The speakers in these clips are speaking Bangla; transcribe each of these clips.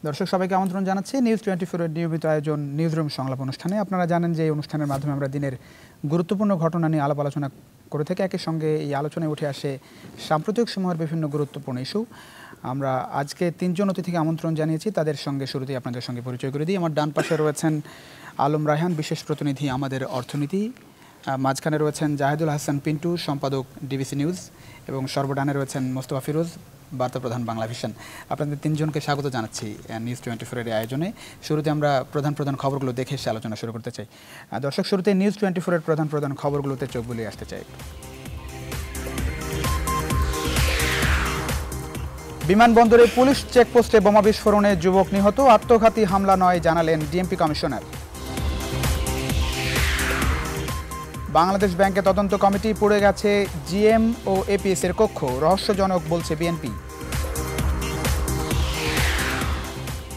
দর্শক সবাইকে আমন্ত্রণ জানাচ্ছি নিউজ 24 এর নিয়মিত আয়োজন নিউজরুম সংলাপ অনুষ্ঠানে। আপনারা জানেন যে এই অনুষ্ঠানের মাধ্যমে আমরা দিনের গুরুত্বপূর্ণ ঘটনা নিয়ে আলাপ আলোচনা করে থাকি। একই সঙ্গে এই আলোচনায় উঠে আসে সাম্প্রতিক সময়ের বিভিন্ন গুরুত্বপূর্ণ ইস্যু। আমরা আজকে তিনজন অতিথিকে আমন্ত্রণ জানিয়েছি, তাদের সঙ্গে শুরুতেই আপনাদের সঙ্গে পরিচয় করে দিই। আমার ডান পাশে রয়েছেন আলম রায়হান, বিশেষ প্রতিনিধি আমাদের অর্থনীতি। মাঝখানে রয়েছেন জাহেদুল হাসান পিন্টু, সম্পাদক ডিবিসি নিউজ, এবং সর্বডানে রয়েছেন মোস্তফা ফিরোজ, বার্তা প্রধান বাংলা ভিশন। আপনাদের তিনজনকে স্বাগত জানাচ্ছি নিউজ 24 এর আয়োজনে। শুরুতে আমরা প্রধান খবরগুলো দেখে এসে আলোচনা শুরু করতে চাই। দর্শক, শুরুতে নিউজ 24 এর প্রধান খবরগুলোতে চোখ বুলিয়ে আসতে চাই। বিমানবন্দরে পুলিশ চেকপোস্টে বোমা বিস্ফোরণে যুবক নিহত, আত্মঘাতী হামলা নয় জানালেন ডিএমপি কমিশনার। বাংলাদেশ ব্যাংকে তদন্ত কমিটি, পড়ে গেছে জিএম ও এপিএস এর কক্ষ, রহস্যজনক বলছে বিএনপি।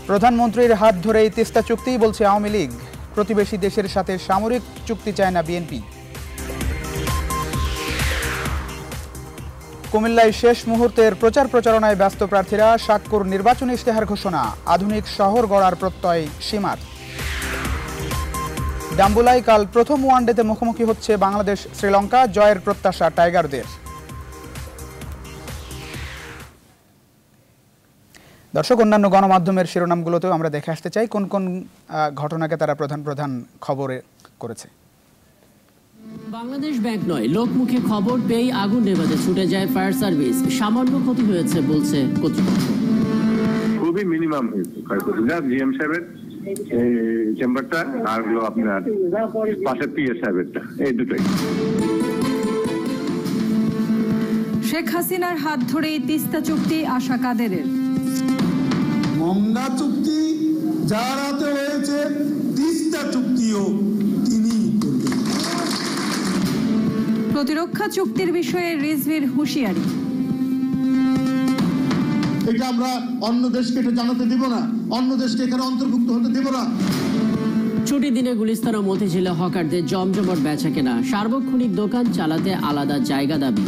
প্রধানমন্ত্রীর হাত ধরেই তিস্তা চুক্তি বলছে আওয়ামী লীগ, প্রতিবেশী দেশের সাথে সামরিক চুক্তি চায় না বিএনপি। কুমিল্লায় শেষ মুহূর্তের প্রচারণায় ব্যস্ত প্রার্থীরা, সাতকুর নির্বাচনী ইশতেহার ঘোষণা, আধুনিক শহর গড়ার প্রত্যয় সীমার। ডাম্বুলায় কাল প্রথম ওয়ানডেতে মুখোমুখি হচ্ছে বাংলাদেশ শ্রীলঙ্কা, জয়ের প্রত্যাশা টাইগারদের। দর্শক, অন্যান্য গণমাধ্যমের শিরোনামগুলোতেও আমরা দেখে আসতে চাই কোন কোন ঘটনাকে তারা প্রধান খবরে করেছে। বাংলাদেশ ব্যাংক নয়, লোকমুখে খবর পেয়ে আগুন নেভাতে ছুটে যায় ফায়ার সার্ভিস, সামান্য ক্ষতি হয়েছে বলছে কর্তৃপক্ষ। খুবই মিনিমাম হয়েছে ক্ষয়ক্ষতিটা, জিএম সাহেবের চেম্বারটা আর হলো আপনার পাশে পিএস সাহেবেরটা, এই দুটোই। শেখ হাসিনার হাত ধরেই তিস্তা চুক্তি আশা কাদেরের। মংলা চুক্তি যার হাতে হয়েছে, তিস্তা চুক্তিও তিনি করবেন। প্রতিরক্ষা চুক্তির বিষয়ে রিজভির হুঁশিয়ারি। এটা আমরা অন্য দেশকে এটা জানাতে দিব না, অন্য দেশকে এখানে অন্তর্ভুক্ত হতে দেব না। ছুটি দিনে গুলিস্তান ও মতিঝিলে হকারদের জমজমট বেচা কেনা, সার্বক্ষণিক দোকান চালাতে আলাদা জায়গা দাবি।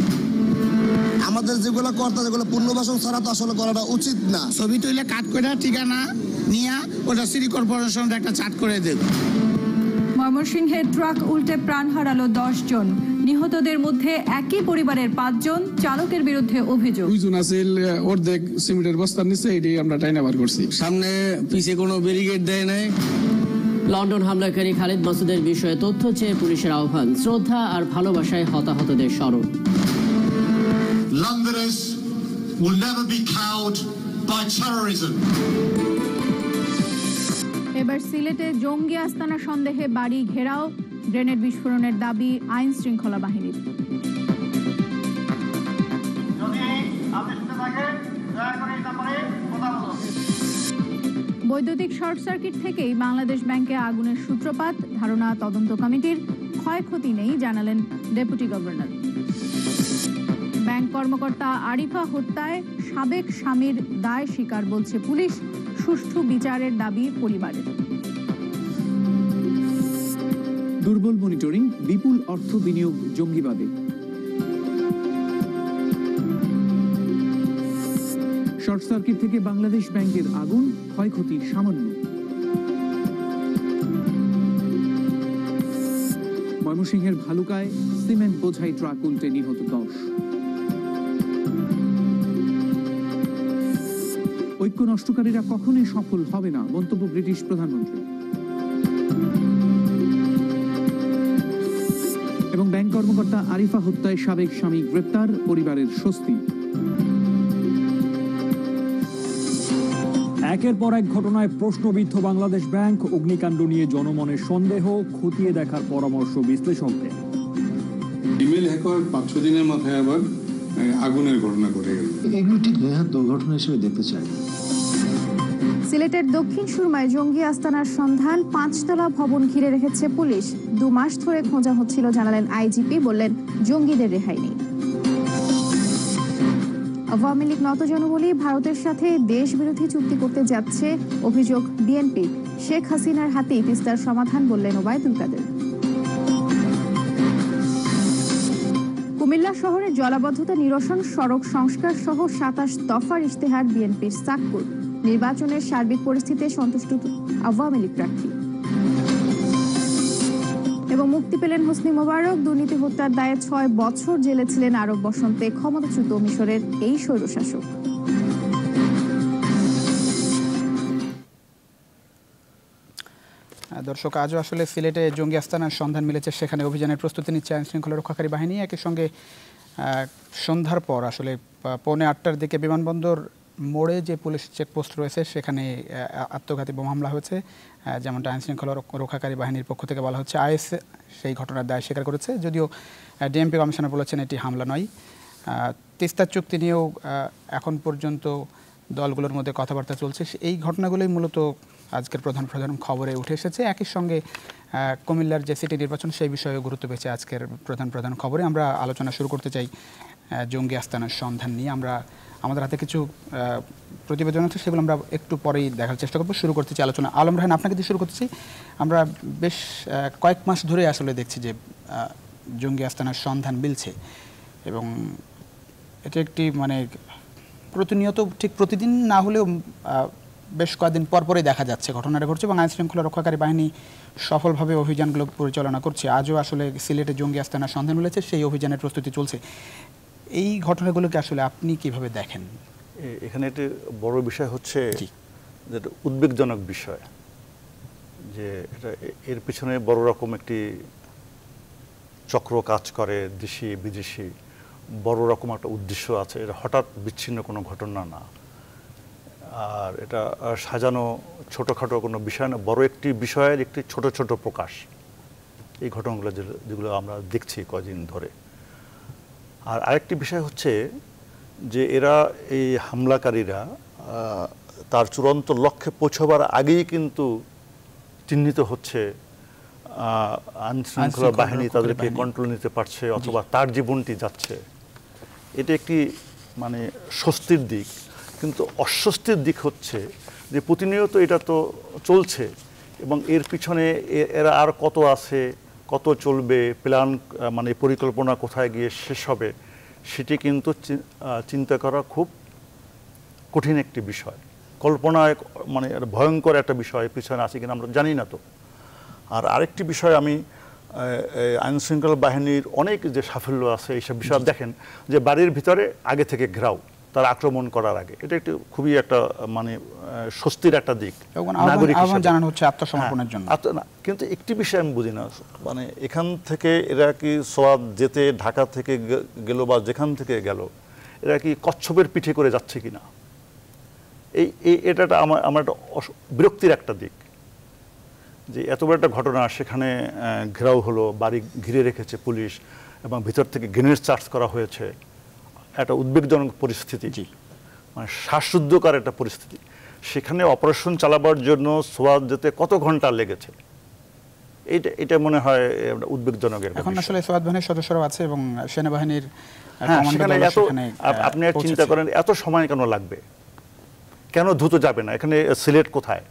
আমাদের যেগুলো কর্তা, যেগুলো পুনর্বাসন ছাড়া তো আসলে করাটা উচিত না। ছবি তুলে কাট করে ঠিকানা নিয়ে ওটা সিটি কর্পোরেশনের একটা চার্ট করে দেব। ময়মনসিংহে ট্রাক উল্টে প্রাণ হারালো 10 জন, নিহতদের মধ্যে একই পরিবারের 5 জন, চালকের বিরুদ্ধে অভিযোগ। 2 জন আছে অর্ধেক সিমেন্টের বস্তার নিচে, এটাই আমরা টাইনা বার করছি। সামনে পিছে কোনো ব্যারিকেড দেয় নাই। লন্ডন হামলাকারী খালিদ মাসুদের বিষয়ে তথ্য চেয়ে পুলিশের আহ্বান, শ্রদ্ধা আর ভালোবাসায় হতাহতদের স্মরণ। Londoners will never be cowed by terrorism. এবার সিলেটে জঙ্গি আস্তানা সন্দেহে বাড়ি ঘেরাও, গ্রেনেড বিস্ফোরণের দাবি আইন শৃঙ্খলা বাহিনীর। বৈদ্যুতিক শর্ট সার্কিট থেকেই বাংলাদেশ ব্যাংকে আগুনের সূত্রপাত, ধারণা তদন্ত কমিটির, ক্ষয়ক্ষতি নেই জানালেন ডেপুটি গভর্নর। ব্যাংক কর্মকর্তা আরিফা হত্যায় সাবেক স্বামীর দায় স্বীকার বলছে পুলিশ, সুষ্ঠু বিচারের দাবি পরিবারের। দুর্বল মনিটরিং, বিপুল অর্থ বিনিয়োগ জঙ্গিবাদে। শর্ট সার্কিট থেকে বাংলাদেশ ব্যাংকের আগুন, ক্ষয়ক্ষতি সামান্য। ময়মনসিংহের ভালুকায় সিমেন্ট বোঝাই ট্রাক উল্টে নিহত 10। ঐক্য নষ্টকারীরা কখনোই সফল হবে না, মন্তব্য ব্রিটিশ প্রধানমন্ত্রী। এবং ব্যাংক কর্মকর্তা আরিফা হত্যায় সাবেক স্বামী গ্রেপ্তার, পরিবারের স্বস্তি। একের পর এক ঘটনায় প্রশ্নবিদ্ধ বাংলাদেশ ব্যাংক, অগ্নিকাণ্ড নিয়ে জনমনের সন্দেহ, খতিয়ে দেখার পরামর্শ বিশ্লেষকদের। ইমেল হ্যাকার 5-6 দিনের মাথায় আবার আগুনের ঘটনা ঘটে গেল। এগুলো ঠিক দুর্ঘটনা হিসেবে দেখতে চাই। সিলেটের দক্ষিণ সুরমায় জঙ্গি আস্তানার সন্ধান, 5তলা ভবন ঘিরে রেখেছে পুলিশ, 2 মাস ধরে খোঁজা হচ্ছিল জানালেন আইজিপি, বললেন জঙ্গিদের রেহাই নেই। আওয়ামী লীগ নতজানু বলেই ভারতের সাথে দেশ বিরোধী চুক্তি করতে যাচ্ছে, অভিযোগ বিএনপি। শেখ হাসিনার হাতেই তিস্তার সমাধান বললেন ওবায়দুল কাদের। কুমিল্লা শহরে জলাবদ্ধতা নিরসন, সড়ক সংস্কার সহ 27 দফার ইশতেহার বিএনপির সাতপুর। নির্বাচনের সার্বিক পরিস্থিতিতে সন্তুষ্ট আওয়ামী লীগ প্রার্থী। এবং মুক্তি পেলেন হোসনি মোবারক। দুর্নীতি হত্যার দায়ে 6 বছর জেলে ছিলেন আরব বসন্তে ক্ষমতাচ্যুত মিশরের এই স্বৈরশাসক। দর্শক, আজও আসলে সিলেটে জঙ্গি আস্তানার সন্ধান মিলেছে, সেখানে অভিযানের প্রস্তুতি নিচ্ছে আইনশৃঙ্খলা রক্ষাকারী বাহিনী। একই সঙ্গে সন্ধ্যার পর আসলে 8:45টার দিকে বিমানবন্দর মোড়ে যে পুলিশ চেকপোস্ট রয়েছে সেখানে আত্মঘাতী বোমা হামলা হয়েছে, যেমনটা আইনশৃঙ্খলা রক্ষাকারী বাহিনীর পক্ষ থেকে বলা হচ্ছে। আইএস সেই ঘটনার দায় স্বীকার করেছে, যদিও ডিএমপি কমিশনার বলেছেন এটি হামলা নয়। তিস্তা চুক্তি নিয়েও এখন পর্যন্ত দলগুলোর মধ্যে কথাবার্তা চলছে। এই ঘটনাগুলোই মূলত আজকের প্রধান খবরে উঠে এসেছে। একই সঙ্গে কুমিল্লার যে সিটি নির্বাচন সেই বিষয়ে গুরুত্ব পেয়েছে আজকের প্রধান খবরে। আমরা আলোচনা শুরু করতে চাই জঙ্গি আস্তানার সন্ধান নিয়ে। আমাদের হাতে কিছু প্রতিবেদন আছে, সেগুলো আমরা একটু পরেই দেখার চেষ্টা করবো। শুরু করতে চাই আলোচনা। আলম রায়হান, আপনাকে দিয়ে শুরু করতেছি। আমরা বেশ কয়েক মাস ধরে আসলে দেখছি যে জঙ্গি আস্তানার সন্ধান মিলছে, এবং এটা একটি প্রতিনিয়ত, ঠিক প্রতিদিন না হলেও বেশ কয়েকদিন পরপরই দেখা যাচ্ছে ঘটনাটা ঘটছে, এবং আইনশৃঙ্খলা রক্ষাকারী বাহিনী সফলভাবে অভিযানগুলো পরিচালনা করছে। আজও আসলে সিলেটে জঙ্গি আস্তানার সন্ধান মিলেছে, সেই অভিযানের প্রস্তুতি চলছে। এই ঘটনাগুলোকে আসলে আপনি কিভাবে দেখেন? এখানে একটি বড় বিষয় হচ্ছে, যেটা উদ্বেগজনক বিষয়, যে এর পিছনে বড় রকম একটি চক্র কাজ করে, দেশি বিদেশি বড় রকম একটা উদ্দেশ্য আছে। এটা হঠাৎ বিচ্ছিন্ন কোনো ঘটনা না, আর এটা সাজানো ছোটোখাটো কোনো বিষয় না, বড় একটি বিষয়ের একটি ছোট ছোট প্রকাশ এই ঘটনাগুলো, যেগুলো আমরা দেখছি কদিন ধরে। আর আরেকটি বিষয় হচ্ছে যে এরা, এই হামলাকারীরা তার চূড়ান্ত লক্ষ্যে পৌঁছবার আগেই কিন্তু চিহ্নিত হচ্ছে, আইনশৃঙ্খলা বাহিনী তাদেরকে কন্ট্রোল নিতে পারছে, অথবা তার জীবনটি যাচ্ছে। এটা একটি স্বস্তির দিক, কিন্তু অস্বস্তির দিক হচ্ছে যে প্রতিনিয়ত এটা তো চলছে, এবং এর পিছনে এরা আর কত আছে, কত চলবে, প্ল্যান পরিকল্পনা কোথায় গিয়ে শেষ হবে, সেটি কিন্তু চিন্তা করা খুব কঠিন একটি বিষয়। কল্পনায় ভয়ঙ্কর একটা বিষয় পিছনে আছে কিনা আমরা জানি না তো। আর আরেকটি বিষয়, আমি আইনশৃঙ্খলা বাহিনীর অনেক যে সাফল্য আছে এইসব বিষয় দেখেন, যে বাড়ির ভিতরে আগে থেকে ঘেরাও তার আক্রমণ করার আগে, এটা একটু খুবই একটা স্বস্তির একটা দিক। জানানো হচ্ছে আত্মসমর্পণের জন্য। কিন্তু একটি বিষয় আমি বুঝি না, এখান থেকে এরা কি সোয়াদ যেতে, ঢাকা থেকে গেল বা যেখান থেকে গেল, এরা কি কচ্ছপের পিঠে করে যাচ্ছে কিনা, এটা আমার একটা বিরক্তির একটা দিক। যে এত বড় একটা ঘটনা, সেখানে ঘেরাও হলো, বাড়ি ঘিরে রেখেছে পুলিশ, এবং ভিতর থেকে গ্রেনেড চার্জ করা হয়েছে, একটা উদ্বেগজনক পরিস্থিতি, শ্বাসরুদ্ধকর একটা পরিস্থিতি। সেখানে অপারেশন চালাবার জন্য সোয়াদ যেতে কত ঘন্টা লেগেছে, এটা মনে হয় উদ্বেগজনক। এখন আসলে সোয়াদ বাহিনীর সদস্যরাও আছে, এবং সেনাবাহিনীর আপনি চিন্তা করেন এত সময় কেন লাগবে, কেন দ্রুত যাবে না? এখানে সিলেট কোথায়,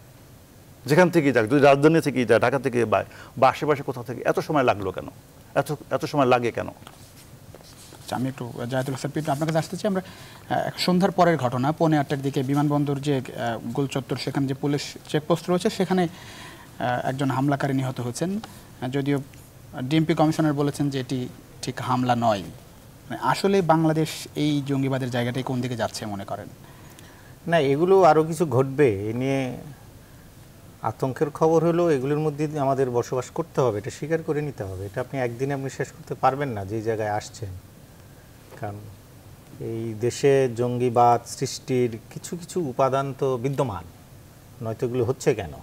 যেখান থেকেই যাক, যদি রাজধানী থেকেই যায়, ঢাকা থেকে বা আশেপাশে কোথাও থেকে, এত সময় লাগলো কেন, এত সময় লাগে কেন? আমি একটু জাহিদুল হাসান পিন্টু আপনার কাছে আসতে চাই। আমরা সন্ধ্যার পরের ঘটনা, 8:45টার দিকে বিমানবন্দর যে গোলচত্বর, সেখানে যে পুলিশ চেকপোস্ট রয়েছে, সেখানে একজন হামলাকারী নিহত হয়েছেন। যদিও ডিএমপি কমিশনার বলেছেন যে এটি ঠিক হামলা নয়। আসলে বাংলাদেশ এই জঙ্গিবাদের জায়গাটাই কোন দিকে যাচ্ছে মনে করেন? না, এগুলো আরও কিছু ঘটবে, এ নিয়ে আতঙ্কের খবর হলো। এগুলোর মধ্যে আমাদের বসবাস করতে হবে, এটা স্বীকার করে নিতে হবে। এটা একদিনে আপনি শেষ করতে পারবেন না যে জায়গায় আসছেন। কারণ এই দেশে জঙ্গিবাদ সৃষ্টির কিছু কিছু উপাদান তো বিদ্যমান, নয়তো এগুলো হচ্ছে কেন?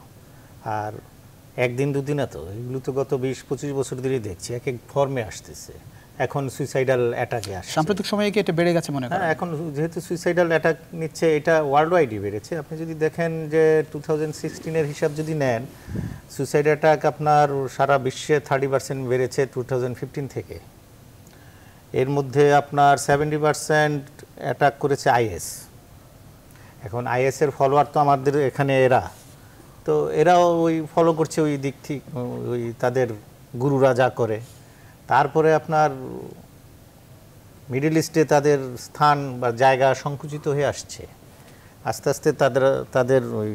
আর একদিন দুদিনে তো এগুলো তো গত 20-25 বছর ধরেই দেখছি, এক এক ফর্মে আসতেছে। এখন সুইসাইডাল অ্যাটাকে আসছে, সাম্প্রতিক সময়ে কি এটা বেড়ে গেছে মনে করেন? এখন যেহেতু সুইসাইডাল অ্যাটাক নিচ্ছে, এটা ওয়ার্ল্ড ওয়াইডই বেড়েছে। আপনি যদি দেখেন যে 2016-এর হিসাব যদি নেন, সুইসাইড অ্যাটাক আপনার সারা বিশ্বে 30% বেড়েছে 2015 থেকে। এর মধ্যে আপনার 70% অ্যাটাক করেছে আইএস। এখন আইএসের ফলোয়ার তো আমাদের এখানে তো এরাও ওই ফলো করছে ওই দিক থেকে, ওই তাদের গুরুরা যা করে। তারপরে আপনার মিডল ইস্টে তাদের স্থান বা জায়গা সংকুচিত হয়ে আসছে। আস্তে আস্তে তাদের ওই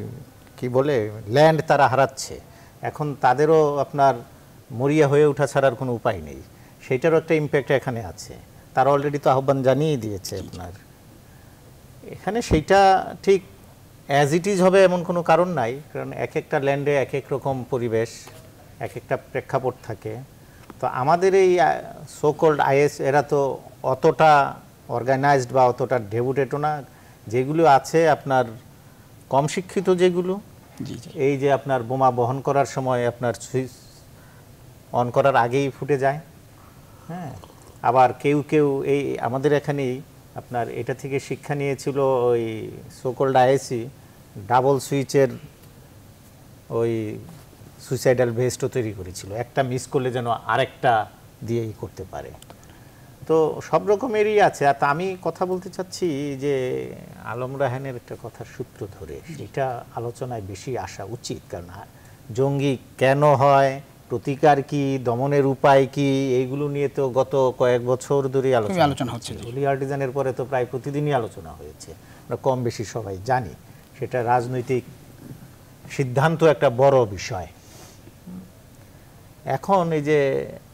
কি বলে ল্যান্ড তারা হারাচ্ছে। এখন তাদেরও আপনার মরিয়া হয়ে ওঠা ছাড়ার কোনো উপায় নেই, সেইটারও একটা ইম্প্যাক্ট এখানে আছে। তারা অলরেডি তো আহ্বান জানিয়ে দিয়েছে আপনার এখানে, সেইটা ঠিক অ্যাজ ইট ইজ হবে এমন কোনো কারণ নাই, কারণ এক একটা ল্যান্ডে এক এক রকম পরিবেশ, এক একটা প্রেক্ষাপট থাকে। তো আমাদের এই সোকল্ড আইএস এরা তো অতটা অর্গানাইজড বা অতটা ডেভুটেডও না। যেগুলো আছে আপনার কম শিক্ষিত, যেগুলো এই যে আপনার বোমা বহন করার সময় আপনার সুইচ অন করার আগেই ফুটে যায়, হ্যাঁ। আবার কেউ কেউ এই আমাদের এখানেই আপনার এটা থেকে শিক্ষা নিয়েছিল, ওই সোকল্ড আইএসি ডাবল সুইচের ওই সুইসাইডাল ভেস্টও তৈরি করেছিল, একটা মিস করলে যেন আরেকটা দিয়েই করতে পারে। তো সব রকমেরই আছে। আর আমি কথা বলতে চাচ্ছি যে আলম রায়হানের একটা কথার সূত্র ধরে সেটা আলোচনায় বেশি আসা উচিত, কারণ জঙ্গি কেন হয়, প্রতিকার কি, দমনের উপায় কি, এইগুলো নিয়ে তো গত কয়েক বছর ধরে আলোচনা হচ্ছে। হোলি আর্টিজানের পরে তো প্রায় প্রতিদিনই আলোচনা হয়েছে, আমরা কম বেশি সবাই জানি। সেটা রাজনৈতিক সিদ্ধান্ত একটা বড় বিষয়। এখন এই যে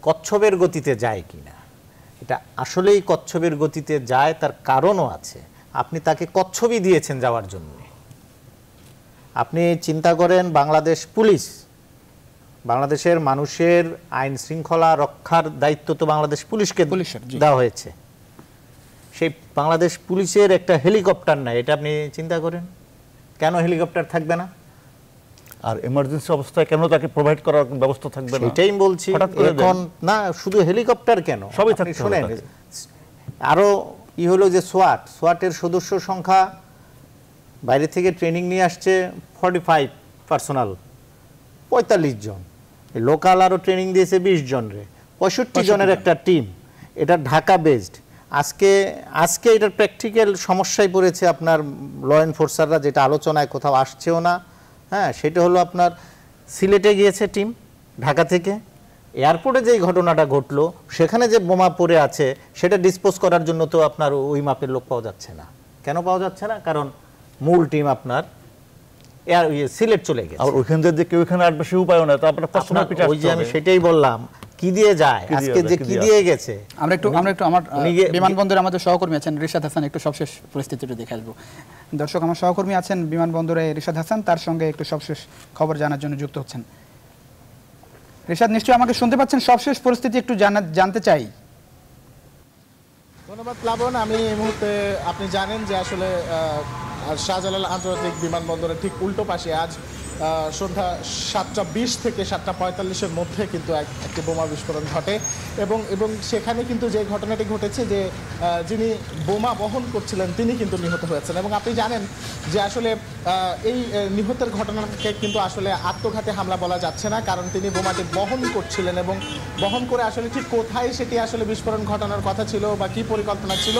কচ্ছপের গতিতে যায় কিনা, এটা আসলেই কচ্ছপের গতিতে যায়, তার কারণও আছে। আপনি তাকে কচ্ছপই দিয়েছেন যাওয়ার জন্য। আপনি চিন্তা করেন, বাংলাদেশ পুলিশ, বাংলাদেশের মানুষের আইন শৃঙ্খলা রক্ষার দায়িত্ব তো বাংলাদেশ পুলিশকে দেওয়া হয়েছে। সেই বাংলাদেশ পুলিশের একটা হেলিকপ্টার নাই, এটা আপনি চিন্তা করেন, কেন হেলিকপ্টার থাকবে না? আর এমার্জেন্সি অবস্থায় কেন তাকে প্রোভাইড করার ব্যবস্থা থাকবে না? এটাই বলছি। এখন না শুধু হেলিকপ্টার কেন, সবই থাকতে শুনেন। আরো হলো যে সোয়াটের সদস্য সংখ্যা বাইরে থেকে ট্রেনিং নিয়ে আসছে 45 পার্সোনাল, 45 জন। লোকাল আরো ট্রেনিং দিয়েছে 20 জন রে, 65 জনের একটা টিম। এটা ঢাকা বেসড। আজকে এটার প্র্যাকটিক্যাল সমস্যায় পড়েছে আপনার ল এনফোর্সাররা, যেটা আলোচনায় কোথাও আসছেও না। হ্যাঁ, সেটা হলো আপনার সিলেটে গিয়েছে টিম ঢাকা থেকে, এয়ারপোর্টে যেই ঘটনাটা ঘটলো সেখানে যে বোমা পড়ে আছে সেটা ডিসপোজ করার জন্য তো আপনার ওই মাপের লোক পাওয়া যাচ্ছে না। কেন পাওয়া যাচ্ছে না? কারণ মূল টিম আপনার সিলেট চলে গেছে। আর ওইখান থেকে কেউ এখানে আসবে সে উপায়ও না, তো আপনার কাস্টমার পিছে ওই যে আমি সেটাই বললাম, কি দিয়ে যায় আজকে, যে কি দিয়ে গেছে। আমরা একটু আমার বিমানবন্দরে আমাদের সহকর্মী আছেন রিশাদ হাসান, একটু সবশেষ পরিস্থিতিটা দেখে আসবো। দর্শক, আমার সহকর্মী আছেন বিমানবন্দরে রিশাদ হাসান, তার সঙ্গে একটু সবশেষ খবর জানার জন্য যুক্ত হচ্ছেন। রিশাদ, নিশ্চয়ই আমাকে শুনতে পাচ্ছেন? সবশেষ পরিস্থিতি একটু জানতে চাই। ধন্যবাদ প্লাবন। আমি এই মুহূর্তে, আপনি জানেন যে আসলে শাহজালাল আন্তর্জাতিক বিমানবন্দরের ঠিক উল্টো পাশে আজ সন্ধ্যা 7:20 থেকে 7:45-এর মধ্যে কিন্তু একটি বোমা বিস্ফোরণ ঘটে এবং সেখানে কিন্তু যে ঘটনাটি ঘটেছে যে যিনি বোমা বহন করছিলেন তিনি কিন্তু নিহত হয়েছেন। এবং আপনি জানেন যে আসলে এই নিহতের ঘটনাকে কিন্তু আসলে আত্মঘাতী হামলা বলা যাচ্ছে না, কারণ তিনি বোমাটি বহন করছিলেন এবং বহন করে আসলে ঠিক কোথায় সেটি আসলে বিস্ফোরণ ঘটানোর কথা ছিল বা কি পরিকল্পনা ছিল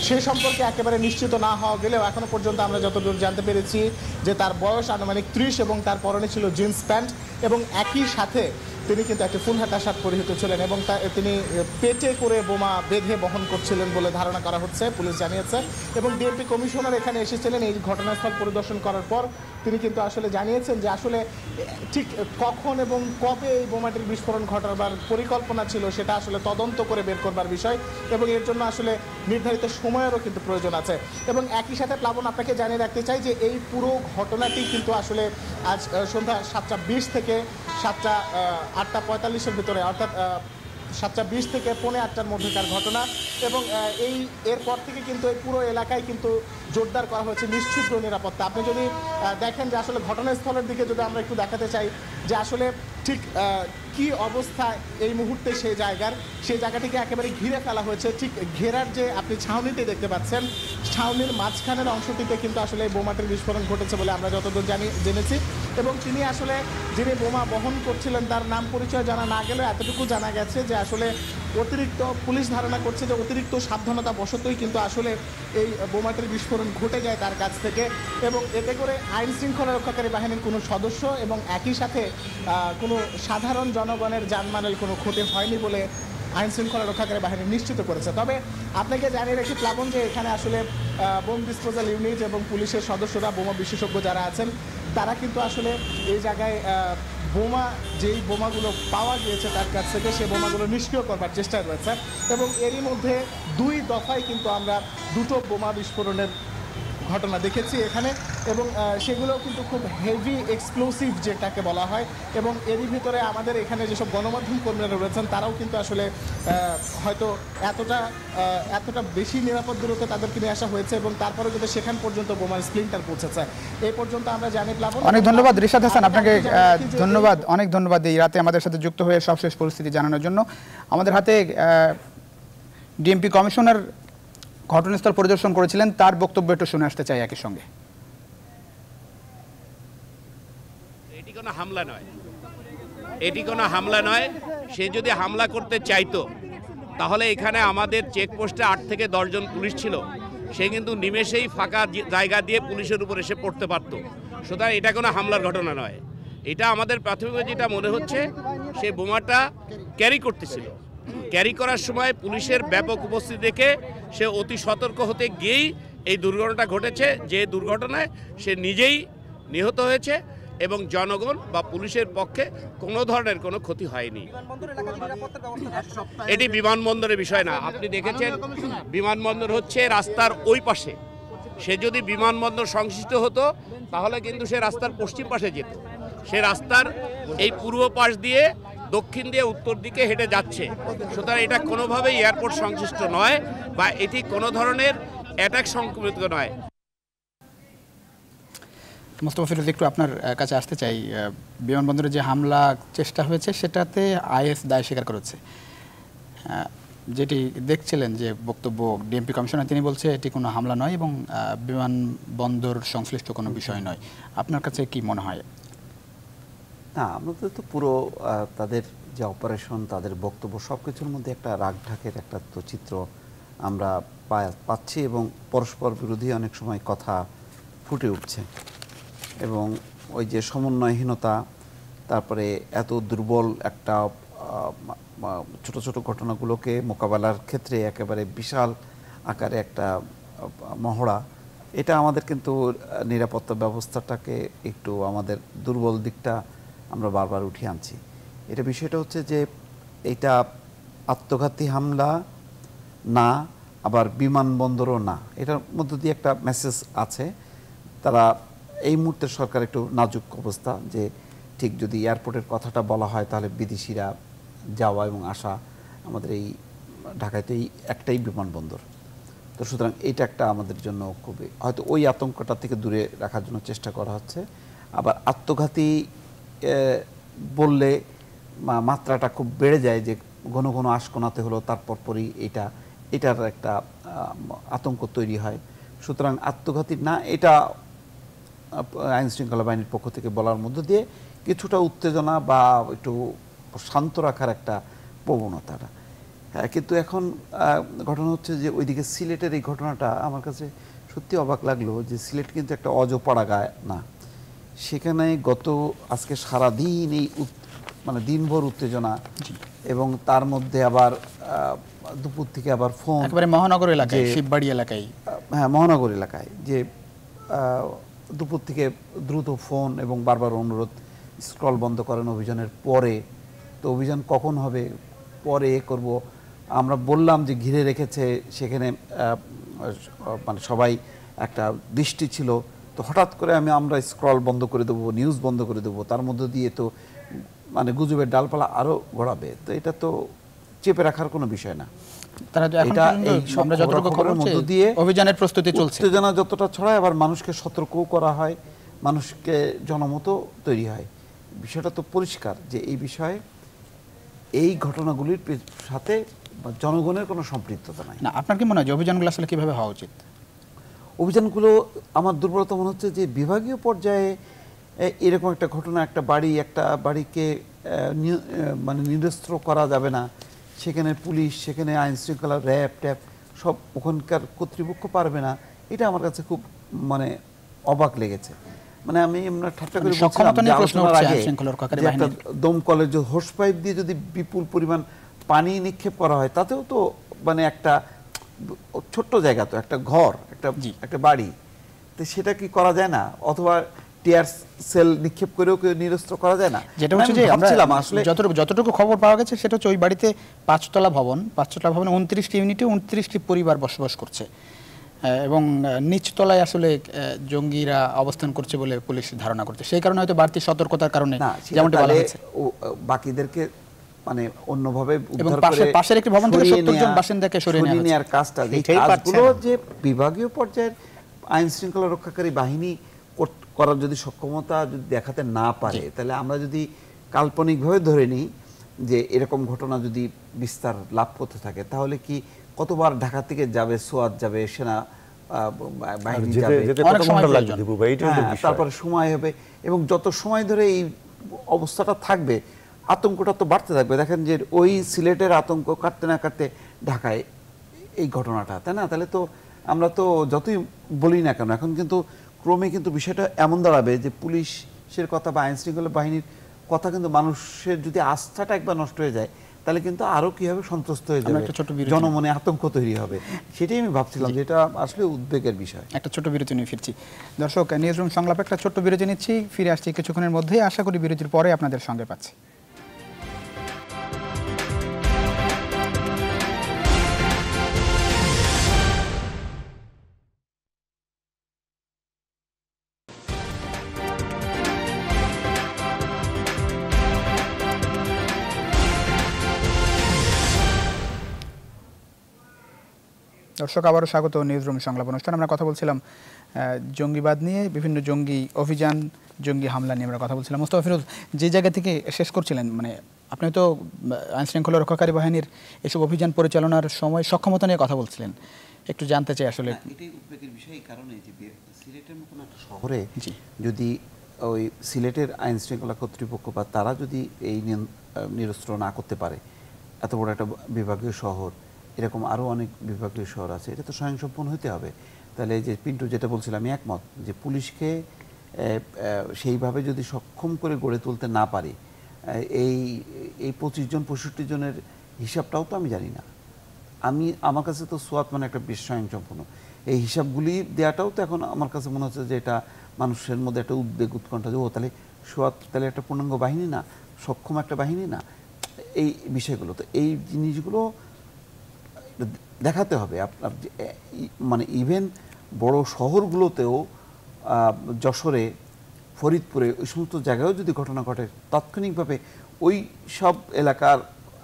সে সম্পর্কে একেবারে নিশ্চিত না হওয়া গেলেও এখনো পর্যন্ত আমরা যতদূর জানতে পেরেছি যে তার বয়স আনুমানিক 30 এবং তার পরনে ছিল জিন্স প্যান্ট এবং একই সাথে তিনি কিন্তু একটি ফুল হাতা শার্ট পরিহিত ছিলেন এবং তিনি পেটে করে বোমা বেঁধে বহন করছিলেন বলে ধারণা করা হচ্ছে, পুলিশ জানিয়েছে। এবং ডিএমপি কমিশনার এখানে এসেছিলেন এই ঘটনাস্থল পরিদর্শন করার পর তিনি কিন্তু আসলে জানিয়েছেন যে আসলে ঠিক কখন এবং কবে এই বোমাটির বিস্ফোরণ ঘটাবার পরিকল্পনা ছিল সেটা আসলে তদন্ত করে বের করবার বিষয় এবং এর জন্য আসলে নির্ধারিত সময়েরও কিন্তু প্রয়োজন আছে। এবং একই সাথে প্লাবন, আপনাকে জানিয়ে রাখতে চাই যে এই পুরো ঘটনাটি কিন্তু আসলে আজ সন্ধ্যা 7:20 থেকে 8:45-এর ভিতরে, অর্থাৎ 7:20 থেকে 7:45-র মধ্যেকার ঘটনা এবং এরপর থেকে কিন্তু এই পুরো এলাকায় কিন্তু জোরদার করা হয়েছে নিশ্চিদ্র নিরাপত্তা। আপনি যদি দেখেন যে আসলে ঘটনাস্থলের দিকে যদি আমরা একটু দেখাতে চাই যে আসলে ঠিক কি অবস্থা এই মুহূর্তে সেই জায়গাটিকে একেবারে ঘিরে ফেলা হয়েছে। ঠিক ঘেরার যে আপনি ছাউনিটি দেখতে পাচ্ছেন, ছাউনির মাঝখানের অংশটিতে কিন্তু আসলে এই বোমাটির বিস্ফোরণ ঘটেছে বলে আমরা যতদূর জেনেছি। এবং তিনি আসলে যিনি বোমা বহন করছিলেন তার নাম পরিচয় জানা না গেলেও এতটুকু জানা গেছে যে আসলে অতিরিক্ত, পুলিশ ধারণা করছে যে অতিরিক্ত সাবধানতা বশতই কিন্তু আসলে এই বোমাটির বিস্ফোরণ ঘটে যায় তার কাছ থেকে এবং এতে করে আইন শৃঙ্খলা রক্ষাকারী বাহিনীর কোনো সদস্য এবং একই সাথে কোনো সাধারণ জনগণের জানমালের কোনো ক্ষতি হয়নি বলে আইন শৃঙ্খলা রক্ষাকারী বাহিনী নিশ্চিত করেছে। তবে আপনাকে জানিয়ে রাখি প্লাবন যে এখানে আসলে বোম ডিসপোজাল ইউনিট এবং পুলিশের সদস্যরা, বোমা বিশেষজ্ঞ যারা আছেন, তারা কিন্তু আসলে এই জায়গায় যেই বোমাগুলো পাওয়া গিয়েছে তার কাছ থেকে সেই বোমাগুলো নিষ্ক্রিয় করবার চেষ্টায় রয়েছে। এবং এরই মধ্যে 2 দফায় কিন্তু আমরা 2টো বোমা বিস্ফোরণের ঘটনা দেখেছি এখানে, এবং সেগুলো কিন্তু খুব হেভি এক্সপ্লোসিভ যেটাকে বলা হয়। এবং এরই ভিতরে আমাদের এখানে যেসব গণমাধ্যম কর্মীরা রয়েছেন তারাও কিন্তু আসলে হয়তো এতটা বেশি নিরাপদ দূরত্বে তাদেরকে নিয়ে আসা হয়েছে, এবং তারপরে কিন্তু সেখান পর্যন্ত বোমার স্প্লিন্টার পৌঁছেছে। এই পর্যন্ত আমরা জানি প্লাবন। অনেক ধন্যবাদ রিশাদ হাসান, আপনাকে ধন্যবাদ, অনেক ধন্যবাদ এই রাতে আমাদের সাথে যুক্ত হয়ে সবশেষ পরিস্থিতি জানানোর জন্য। আমাদের হাতে ডিএমপি কমিশনার ঘটনাস্থল পরিদর্শন করেছিলেন, তার বক্তব্য একটু শুনে আসতে চাই একই সঙ্গে। এটি কোনো হামলা নয়, এটি কোনো হামলা নয়। সে যদি হামলা করতে চাইতো তাহলে এখানে আমাদের চেকপোস্টে 8 থেকে 10 জন পুলিশ ছিল, সে কিন্তু নিমেষেই ফাঁকা জায়গা দিয়ে পুলিশের উপর এসে পড়তে পারতো। সুতরাং এটা কোনো হামলার ঘটনা নয়। এটা আমাদের প্রাথমিকভাবে যেটা মনে হচ্ছে, সে বোমাটা ক্যারি করতেছিল, ক্যারি করার সময় পুলিশের ব্যাপক উপস্থিতি দেখে সে অতি সতর্ক হতে গিয়েই এই দুর্ঘটনাটা ঘটেছে, যে দুর্ঘটনায় সে নিজেই নিহত হয়েছে এবং জনগণ বা পুলিশের পক্ষে কোনো ধরনের কোনো ক্ষতি হয়নি। এটি বিমানবন্দরের বিষয় না। আপনি দেখেছেন বিমানবন্দর হচ্ছে রাস্তার ওই পাশে। সে যদি বিমানবন্দর সংশ্লিষ্ট হতো তাহলে কিন্তু সে রাস্তার পশ্চিম পাশে যেত। সে রাস্তার এই পূর্ব পাশ দিয়ে দক্ষিণ দিয়ে উত্তর দিকে হেঁটে যাচ্ছে। সুতরাং এটা কোনোভাবেই এয়ারপোর্ট সংশ্লিষ্ট নয় বা এটি কোনো ধরনের অ্যাটাক সংক্রামিত নয়। মোস্তফা ফিরোজ, একটু আপনার কাছে আসতে চাই। বিমানবন্দরে যে হামলা চেষ্টা হয়েছে সেটাতে আইএস দায় স্বীকার করেছে। যেটি দেখছিলেন যে বক্তব্য ডিএমপি কমিশনার, তিনি বলছে এটি কোনো হামলা নয় এবং বিমানবন্দর সংশ্লিষ্ট কোনো বিষয় নয়। আপনার কাছে কি মনে হয়? না, আমাদের তো পুরো তাদের যে অপারেশন, তাদের বক্তব্য সব কিছুর মধ্যে একটা রাগঢাকের একটা চিত্র আমরা পাচ্ছি এবং পরস্পর বিরোধী অনেক সময় কথা ফুটে উঠছে। এবং ওই যে সমন্বয়হীনতা, তারপরে এত দুর্বল একটা ছোট ছোট ঘটনাগুলোকে মোকাবেলার ক্ষেত্রে একেবারে বিশাল আকারে একটা মহড়া, এটা আমাদের কিন্তু নিরাপত্তা ব্যবস্থাটাকে একটু আমাদের দুর্বল দিকটা আমরা বারবার উঠিয়ে আনছি। এটা বিষয়টা হচ্ছে যে এটা আত্মঘাতী হামলা না, আবার বিমানবন্দরও না, এটার মধ্য দিয়ে একটা মেসেজ আছে। তারা এই মুহূর্তে সরকার একটু নাজুক অবস্থা, যে ঠিক যদি এয়ারপোর্টের কথাটা বলা হয় তাহলে বিদেশিরা যাওয়া এবং আসা, আমাদের এই ঢাকায় তো এই একটাই বিমানবন্দর। তো সুতরাং এইটা একটা আমাদের জন্য খুবই হয়তো ওই আতঙ্কটা থেকে দূরে রাখার জন্য চেষ্টা করা হচ্ছে। আবার আত্মঘাতী বললে মাত্রাটা খুব বেড়ে যায়, যে ঘন ঘন আশকোনাতে হলো তারপর পরই এটার একটা আতঙ্ক তৈরি হয়। সুতরাং আত্মঘাতী না, এটা আইন শৃঙ্খলা বাহিনীর পক্ষ থেকে বলার মধ্য দিয়ে কিছুটা উত্তেজনা বা একটু শান্ত রাখার একটা প্রবণতাটা। হ্যাঁ, কিন্তু এখন ঘটনা হচ্ছে যে ওইদিকে সিলেটের এই ঘটনাটা আমার কাছে সত্যি অবাক লাগলো, যে সিলেট কিন্তু একটা অজপাড়া গায়ে না, সেখানে আজকে সারাদিন এই মানে দিনভর উত্তেজনা, এবং তার মধ্যে আবার দুপুর থেকে আবার ফোন, একেবারে মহানগর এলাকায়, শিববাড়ি এলাকায়, হ্যাঁ মহানগর এলাকায়, যে দুপুর থেকে দ্রুত ফোন এবং বারবার অনুরোধ, স্ক্রল বন্ধ করেন অভিযানের পরে। তো অভিযান কখন হবে, পরে করব। আমরা বললাম যে ঘিরে রেখেছে, সেখানে মানে সবাই একটা দৃষ্টি ছিল। তো হঠাৎ করে আমরা স্ক্রল বন্ধ করে দেবো, নিউজ বন্ধ করে দেবো, তার মধ্য দিয়ে তো মানে গুজবের ডালপালা আরও গড়াবে। তো এটা তো চেপে রাখার কোনো বিষয় না। অভিযানের প্রস্তুতি চলছে, উত্তেজনা যতটা ছড়ায় আবার মানুষকে সতর্কও করা হয়, মানুষকে জনমত তৈরি হয়। বিষয়টা তো পরিষ্কার যে এই বিষয়ে এই ঘটনাগুলির সাথে জনগণের কোনো সম্পৃক্ততা নাই। না, আপনার কি মনে হয় যে অভিযানগুলো আসলে কিভাবে হওয়া উচিত? অভিযানগুলো আমার দুর্বলতা মনে হচ্ছে যে বিভাগীয় পর্যায়ে এরকম একটা ঘটনা, একটা বাড়িকে মানে নিরস্ত্র করা যাবে না, সেখানে পুলিশ, সেখানে আইন শৃঙ্খলা, র্যাব ট্যাব সব ওখানকার কর্তৃপক্ষ পারবে না, এটা আমার কাছে খুব মানে অবাক লেগেছে। মানে আমরা ঠাট্টা করে বলছিলাম যে একটা দমকলের যে হোস পাইপ দিয়ে যদি বিপুল পরিমাণ পানি নিক্ষেপ করা হয় তাতেও তো মানে একটা ছোট্ট জায়গা, তো একটা ঘর, একটা বাড়ি, তো সেটা কি করা যায় না? অথবা টিয়ার সেল নিক্ষেপ করেও নিরস্ত্র করা যায় না? যেটা হচ্ছে যে আমরা আসলে যতটুকু খবর পাওয়া গেছে সেটা হচ্ছে ওই বাড়িতে 5তলা ভবনে 29টি ইউনিটে 29টি পরিবার বসবাস করছে এবং নিচতলায় আসলে জঙ্গিরা অবস্থান করছে বলে পুলিশ ধারণা করছে। সেই কারণে হয়তো বাড়তি সতর্কতার কারণে যেমনটা বলা হয়েছে বাকিদেরকে মানে অন্যভাবে উদ্ধার করে পাশের একটি ভবন থেকে 70 জন বাসিন্দাকে সরিয়ে নেওয়ার কাজটা, এই কাজগুলো যে বিভাগীয় পর্যায়ের আইন শৃঙ্খলা রক্ষাকারী বাহিনী করার যদি সক্ষমতা যদি দেখাতে না পারে, তাহলে আমরা যদি কাল্পনিকভাবে ধরে নিই যে এরকম ঘটনা যদি বিস্তার লাভ করতে থাকে, তাহলে কি কতবার ঢাকা থেকে যাবে, সোয়াত যাবে, সেনা বাহিনী যাবে, তারপরে সময় হবে, এবং যত সময় ধরে এই অবস্থাটা থাকবে আতঙ্কটা তো বাড়তে থাকবে। দেখেন যে ওই সিলেটের আতঙ্ক কাটতে না কাটতে ঢাকায় এই ঘটনাটা, তাই না? তাহলে তো আমরা তো যতই বলি না কেন, এখন কিন্তু ক্রমে কিন্তু বিষয়টা এমন দাঁড়াবে যে পুলিশের কথা বা আইন শৃঙ্খলা বাহিনীর কথা কিন্তু মানুষের যদি আস্থাটা একবার নষ্ট হয়ে যায়, তাহলে কিন্তু আরো কি হবে, সন্ত্রস্ত হয়ে যাবে, জনমনে আতঙ্ক তৈরি হবে। সেটাই আমি ভাবছিলাম যে এটা আসলে উদ্বেগের বিষয়। একটা ছোট বিরতি নিয়ে ফিরছি। দর্শক, নিউজরুম সংলাপে একটা ছোট্ট বিরতি নিচ্ছি, ফিরে আসছি কিছুক্ষণের মধ্যেই। আশা করি বিরতির পরে আপনাদের সঙ্গে পাচ্ছি। দর্শক, আবারও স্বাগত নিউজরুম সংলাপ অনুষ্ঠান। আমরা কথা বলছিলাম জঙ্গিবাদ নিয়ে, বিভিন্ন জঙ্গি অভিযান, জঙ্গি হামলা নিয়ে আমরা কথা বলছিলাম। মোস্তফা ফিরোজ, যে জায়গা থেকে শেষ করছিলেন, মানে আপনি তো আইন শৃঙ্খলা রক্ষাকারী বাহিনীর এসব অভিযান পরিচালনার সময় সক্ষমতা নিয়ে কথা বলছিলেন, একটু জানতে চাই আসলে। এটাই উদ্বেগের বিষয়, কারণ এই যে সিলেটের মতন একটা শহরে যদি ওই সিলেটের আইন শৃঙ্খলা কর্তৃপক্ষ বা তারা যদি এই নিরস্ত্র না করতে পারে, এত বড় একটা বিভাগীয় শহর, এরকম আরও অনেক বিভাগীয় শহর আছে, এটা তো স্বয়ংসম্পূর্ণ হতে হবে। তাহলে এই যে পিন্টু যেটা বলছিলাম, আমি একমত যে পুলিশকে সেইভাবে যদি সক্ষম করে গড়ে তুলতে না পারি, এই 25 জন 65 জনের হিসাবটাও তো আমি জানি না। আমার কাছে তো সোয়াত মানে একটা বেশ স্বয়ংসম্পূর্ণ, এই হিসাবগুলি দেওয়াটাও তো এখন আমার কাছে মনে হচ্ছে যে এটা মানুষের মধ্যে একটা উদ্বেগ উৎকণ্ঠা, যে ও তাহলে সোয়াত তাহলে একটা পূর্ণাঙ্গ বাহিনী না, সক্ষম একটা বাহিনী না, এই বিষয়গুলো। তো এই জিনিসগুলো দেখাতে হবে আপনার, মানে ইভেন বড় শহরগুলোতেও, যশোরে, ফরিদপুরে, ওই সমস্ত জায়গায়ও যদি ঘটনা ঘটে, তাৎক্ষণিকভাবে ওই সব এলাকার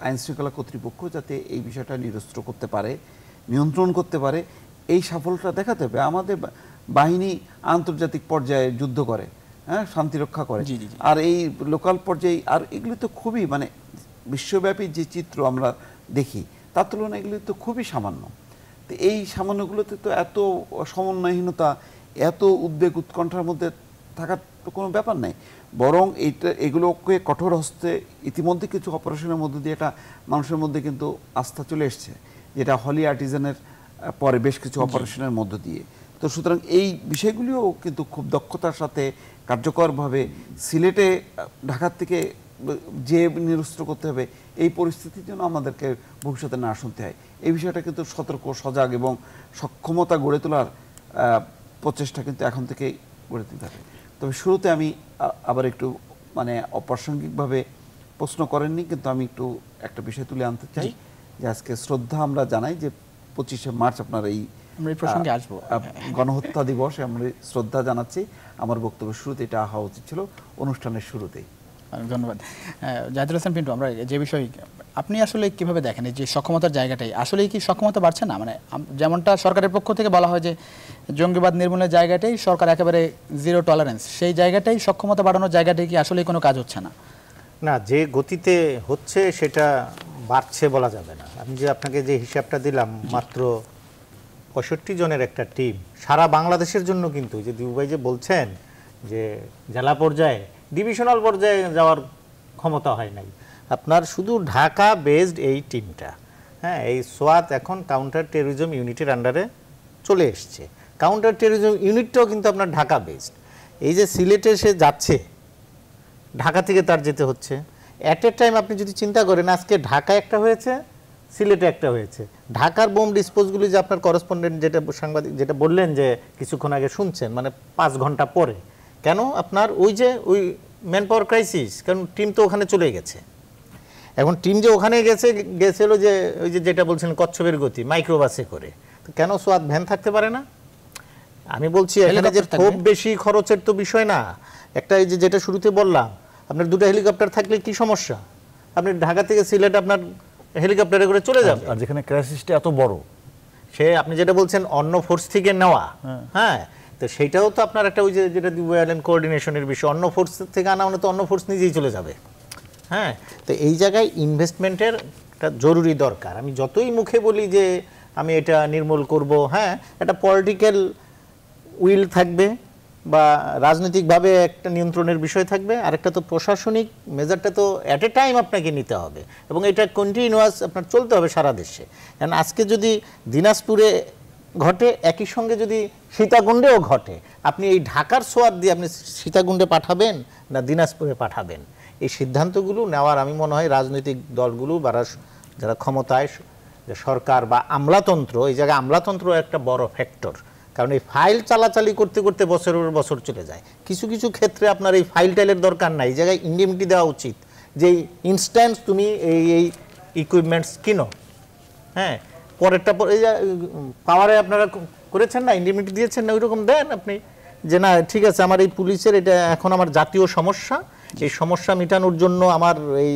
আইন শৃঙ্খলা কর্তৃপক্ষ যাতে এই বিষয়টা নিরস্ত্র করতে পারে, নিয়ন্ত্রণ করতে পারে, এই সাফল্যটা দেখাতে হবে। আমাদের বাহিনী আন্তর্জাতিক পর্যায়ে যুদ্ধ করে, হ্যাঁ, শান্তি রক্ষা করে, আর এই লোকাল পর্যায়ে, আর এগুলো তো খুবই মানে বিশ্বব্যাপী যে চিত্র আমরা দেখি তার তুলনায় এগুলি তো খুবই সামান্য। তো এই সামান্যগুলোতে তো এত সমন্বয়হীনতা, এত উদ্বেগ উৎকণ্ঠার মধ্যে থাকার তো কোনো ব্যাপার নেই, বরং এগুলোকে কঠোর হস্তে ইতিমধ্যে কিছু অপারেশনের মধ্যে দিয়ে এটা মানুষের মধ্যে কিন্তু আস্থা চলে এসছে, যেটা হলি আর্টিজানের পরে বেশ কিছু অপারেশনের মধ্য দিয়ে। তো সুতরাং এই বিষয়গুলিও কিন্তু খুব দক্ষতার সাথে কার্যকরভাবে সিলেটে ঢাকার থেকে যে নিরস্ত্র করতে হবে, এই পরিস্থিতির জন্য আমাদেরকে ভবিষ্যতে না শুনতে হয়। এই বিষয়টা কিন্তু সতর্ক, সজাগ এবং সক্ষমতা গড়ে তোলার প্রচেষ্টা কিন্তু এখন থেকে গড়ে তুলতে হবে। তবে শুরুতে আমি আবার একটু মানে অপ্রাসঙ্গিকভাবে প্রশ্ন করেননি, কিন্তু আমি একটু একটা বিষয় তুলে আনতে চাই যে আজকে শ্রদ্ধা আমরা জানাই যে 25শে মার্চ আপনার এই প্রসঙ্গে আসবো, গণহত্যা দিবস, আমরা শ্রদ্ধা জানাচ্ছি। আমার বক্তব্যের শুরুতে এটা হওয়া উচিত ছিল, অনুষ্ঠানের শুরুতেই। ধন্যবাদ। জাহিদুল হাসান পিন্টু, আমরা যে বিষয় আপনি আসলে কিভাবে দেখেন এই যে সক্ষমতার জায়গাটাই, আসলে কি সক্ষমতা বাড়ছে না? মানে যেমনটা সরকারের পক্ষ থেকে বলা হয় যে জঙ্গিবাদ নির্মূলের জায়গাটাই সরকার একেবারে জিরো টলারেন্স, সেই জায়গাটাই সক্ষমতা বাড়ানোর জায়গাটাই কি আসলে কোনো কাজ হচ্ছে না? না, যে গতিতে হচ্ছে সেটা বাড়ছে বলা যাবে না। আমি যে আপনাকে যে হিসাবটা দিলাম, মাত্র 65 জনের একটা টিম সারা বাংলাদেশের জন্য, কিন্তু যে দিবুভাই যে বলছেন যে জেলা পর্যায়ে, ডিভিশনাল পর্যায়ে যাওয়ার ক্ষমতা হয় নাই, আপনার শুধু ঢাকা বেসড এই টিমটা, হ্যাঁ, এই সোয়াত এখন কাউন্টার টেরোরিজম ইউনিটের আন্ডারে চলে এসছে। কাউন্টার টেরোরিজম ইউনিটটাও কিন্তু আপনার ঢাকা বেসড। এই যে সিলেটে সে যাচ্ছে, ঢাকা থেকে তার যেতে হচ্ছে, অ্যাট এ টাইম আপনি যদি চিন্তা করেন, আজকে ঢাকায় একটা হয়েছে, সিলেটে একটা হয়েছে। ঢাকার বোম ডিসপোজগুলি যে আপনার করেসপন্ডেন্ট যেটা সাংবাদিক যেটা বললেন যে কিছুক্ষণ আগে শুনছেন, মানে 5 ঘন্টা পরে, কেন আপনার ওই ম্যান পাওয়ার ক্রাইসিস, কারণ টিম তো ওখানে চলে গেছে। এখন টিম যে ওখানে গেছিল যে ওই যেটা বলছেন কচ্ছপের গতি, মাইক্রোবাসে করে, তো কেন সোয়াত ভ্যান থাকতে পারে না? আমি বলছি এখানে যে খুব বেশি খরচের তো বিষয় না। একটা এই যেটা শুরুতে বললাম, আপনার 2টা হেলিকপ্টার থাকলে কি সমস্যা? আপনি ঢাকা থেকে সিলেট আপনার হেলিকপ্টারে করে চলে যাবেন। আর যেখানে ক্রাইসিসটা এত বড়, সে আপনি যেটা বলছেন অন্য ফোর্স থেকে নেওয়া, হ্যাঁ, তো সেইটাও তো আপনার একটা ওই যেটা বললেন কোঅর্ডিনেশনের বিষয়, অন্য ফোর্স থেকে আনা মানে তো অন্য ফোর্স নিজেই চলে যাবে। হ্যাঁ, তো এই জায়গায় ইনভেস্টমেন্টের একটা জরুরি দরকার। আমি যতই মুখে বলি যে আমি এটা নির্মূল করব, হ্যাঁ, একটা পলিটিক্যাল উইল থাকবে বা রাজনৈতিকভাবে একটা নিয়ন্ত্রণের বিষয় থাকবে, আর একটা তো প্রশাসনিক মেজারটা তো অ্যাট এ টাইম আপনাকে নিতে হবে এবং এটা কন্টিনিউয়াস আপনার চলতে হবে সারা দেশে। কারণ আজকে যদি দিনাজপুরে ঘটে, একই সঙ্গে যদি সীতাকুণ্ডেও ঘটে, আপনি এই ঢাকার সোয়াদ দিয়ে আপনি সীতাকুণ্ডে পাঠাবেন না দিনাজপুরে পাঠাবেন, এই সিদ্ধান্তগুলো নেওয়ার আমি মনে হয় রাজনৈতিক দলগুলো বা যারা ক্ষমতায়, সরকার বা আমলাতন্ত্র, এই জায়গায় আমলাতন্ত্র একটা বড় ফ্যাক্টর। কারণ এই ফাইল চালাচালি করতে করতে বছরের বছর চলে যায়। কিছু কিছু ক্ষেত্রে আপনার এই ফাইল টাইলের দরকার নাই, এই জায়গায় ইন্ডিমিটি দেওয়া উচিত যে ইনস্ট্যান্স তুমি এই ইকুইপমেন্টস কিনো, হ্যাঁ, পরেরটা পাওয়ারে আপনারা করেছেন না, ইন্ডিমিটি দিয়েছেন না, ওইরকম দেন আপনি যে না ঠিক আছে আমার এই পুলিশের এটা এখন আমার জাতীয় সমস্যা, এই সমস্যা মেটানোর জন্য আমার এই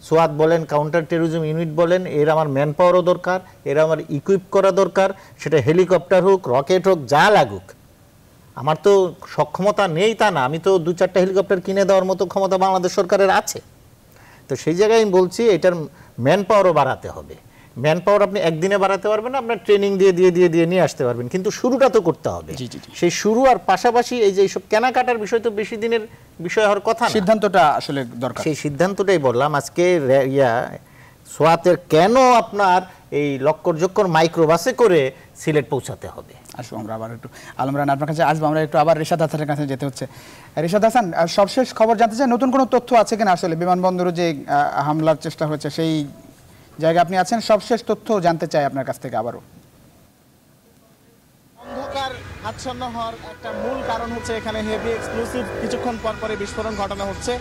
সোয়াত বলেন, কাউন্টার টেরোরিজম ইউনিট বলেন, এর আমার ম্যান পাওয়ারও দরকার, এর আমার ইকুইপ করা দরকার, সেটা হেলিকপ্টার হোক, রকেট হোক, যা লাগুক। আমার তো সক্ষমতা নেই তা না, আমি তো 2-4টা হেলিকপ্টার কিনে দেওয়ার মতো ক্ষমতা বাংলাদেশ সরকারের আছে। তো সেই জায়গায় আমি বলছি এটার ম্যান পাওয়ারও বাড়াতে হবে। ম্যান পাওয়ার আপনি একদিনে বাড়াতে পারবেন না, আপনার ট্রেনিং দিয়ে নিয়ে আসতে পারবেন, কিন্তু শুরুটা তো করতে হবে। সেই শুরু আর পাশাপাশি এই যে এইসব কেনাকাটার বিষয় তো বেশি দিনের বিষয় হওয়ার কথা না, সিদ্ধান্তটা আসলে দরকার। সেই সিদ্ধান্তটাই বললাম আজকে সোয়াতের কেন আপনার এই লক্কর মাইক্রোবাসে করে সিলেট পৌঁছাতে হবে। আসবো আমরা আবার একটু আলমরান আপনার কাছে আসবো, আমরা একটু আবার রিশাদ হাসানের কাছে যেতে হচ্ছে। রিশাদ হাসান, সবশেষ খবর জানতে চাই, নতুন কোনো তথ্য আছে কিনা আসলে বিমানবন্দরে যে হামলার চেষ্টা হয়েছে সেই জায়গায় আপনি আছেন, সবশেষ তথ্য জানতে চাই আপনার কাছ থেকে আবারও। অন্ধকার আচ্ছন্ন হওয়ার একটা মূল কারণ হচ্ছে এখানে হেভি এক্সপ্লোসিভ কিছুক্ষণ পর পরে বিস্ফোরণ ঘটানো হচ্ছে,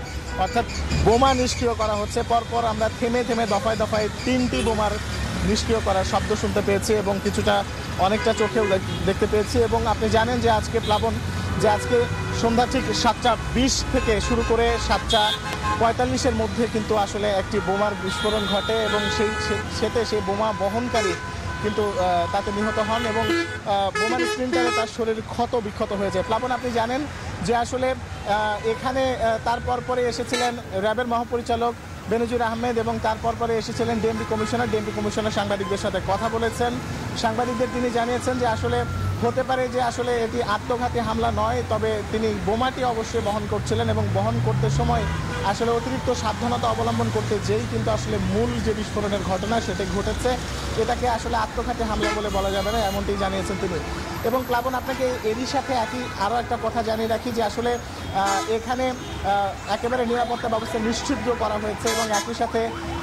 অর্থাৎ বোমা নিষ্ক্রিয় করা হচ্ছে। পরপর আমরা থেমে দফায় দফায় 3টি বোমার নিষ্ক্রিয় করার শব্দ শুনতে পেয়েছি এবং কিছুটা অনেকটা চোখেও দেখতে পেয়েছি। এবং আপনি জানেন যে আজকে প্লাবন, যে আজকে সন্ধ্যা ঠিক 7:20 থেকে শুরু করে 7:45-এর মধ্যে কিন্তু আসলে একটি বোমার বিস্ফোরণ ঘটে এবং সেই বোমা বহনকারী কিন্তু তাতে নিহত হন এবং বোমার স্প্লিন্টারে তার শরীর ক্ষত বিক্ষত হয়ে যায়। প্লাবন, আপনি জানেন যে আসলে এখানে তারপর পরে এসেছিলেন র্যাবের মহাপরিচালক বেনজির আহমেদ এবং তারপর পরে এসেছিলেন ডিএমপি কমিশনার সাংবাদিকদের সাথে কথা বলেছেন। সাংবাদিকদের তিনি জানিয়েছেন যে আসলে হতে পারে যে আসলে এটি আত্মঘাতী হামলা নয়, তবে তিনি বোমাটি অবশ্যই বহন করছিলেন এবং বহন করতে সময় আসলে অতিরিক্ত সাবধানতা অবলম্বন করতে যেই কিন্তু আসলে মূল যে বিস্ফোরণের ঘটনা সেটি ঘটেছে। এটাকে আসলে আত্মঘাতী হামলা বলে বলা যাবে না, এমনটি জানিয়েছেন তিনি। এবং প্লাবন, আপনাকে এরই সাথে আরও একটা কথা জানিয়ে রাখি যে আসলে এখানে একেবারে নিরাপত্তা ব্যবস্থা নিশ্চিত করা হয়েছে এবং একই সাথে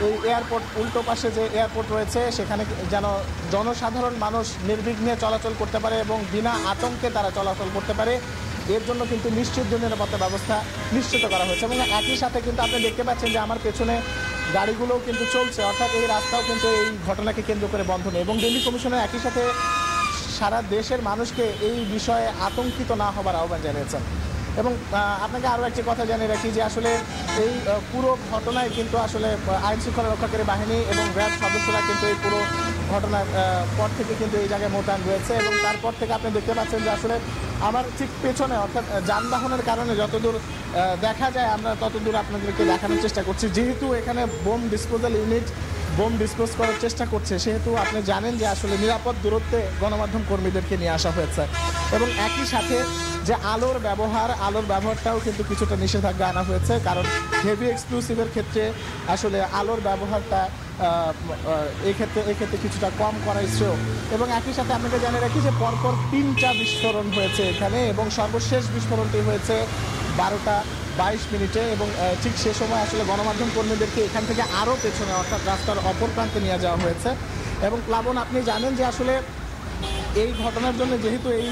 এই এয়ারপোর্ট উল্টো পাশে যে এয়ারপোর্ট রয়েছে সেখানে যেন জনসাধারণ মানুষ নির্বিঘ্নে চলাচল করতে পারে এবং বিনা আতঙ্কে তারা চলাচল করতে পারে, এর জন্য কিন্তু নিশ্চিত নিরাপত্তা ব্যবস্থা নিশ্চিত করা হয়েছে। এবং একই সাথে কিন্তু আপনি দেখতে পাচ্ছেন যে আমার পেছনে গাড়িগুলোও কিন্তু চলছে, অর্থাৎ এই রাস্তাও কিন্তু এই ঘটনাকে কেন্দ্র করে বন্ধ নেই। এবং ডিএমপি কমিশনার একই সাথে সারা দেশের মানুষকে এই বিষয়ে আতঙ্কিত না হবার আহ্বান জানিয়েছেন। এবং আপনাকে আরও একটি কথা জানিয়ে রাখি যে আসলে এই পুরো ঘটনায় কিন্তু আসলে আইন শৃঙ্খলা রক্ষাকারী বাহিনী এবং র্যাব সদস্যরা কিন্তু এই পুরো ঘটনার পর থেকে কিন্তু এই জায়গায় মোতায়েন রয়েছে এবং তারপর থেকে আপনি দেখতে পাচ্ছেন যে আসলে আমার ঠিক পেছনে, অর্থাৎ যানবাহনের কারণে যতদূর দেখা যায় আমরা ততদূর আপনাদেরকে দেখানোর চেষ্টা করছি। যেহেতু এখানে bomb disposal unit bomb dispose করার চেষ্টা করছে, সেহেতু আপনি জানেন যে আসলে নিরাপদ দূরত্বে গণমাধ্যম কর্মীদেরকে নিয়ে আসা হয়েছে এবং একই সাথে যে আলোর ব্যবহারটাও কিন্তু কিছুটা নিষেধাজ্ঞা আনা হয়েছে, কারণ হেভি এক্সপ্লোসিভের ক্ষেত্রে আসলে আলোর ব্যবহারটা এক্ষেত্রে কিছুটা কম করা শ্রেয়। এবং একই সাথে আপনাকে জানিয়ে রাখি যে পরপর 3টা বিস্ফোরণ হয়েছে এখানে এবং সর্বশেষ বিস্ফোরণটি হয়েছে 12:22 এবং ঠিক সে সময় আসলে গণমাধ্যম কর্মীদেরকে এখান থেকে আরও পেছনে অর্থাৎ রাস্তার অপর প্রান্তে নিয়ে যাওয়া হয়েছে। এবং প্লাবন, আপনি জানেন যে আসলে এই ঘটনার জন্য যেহেতু এই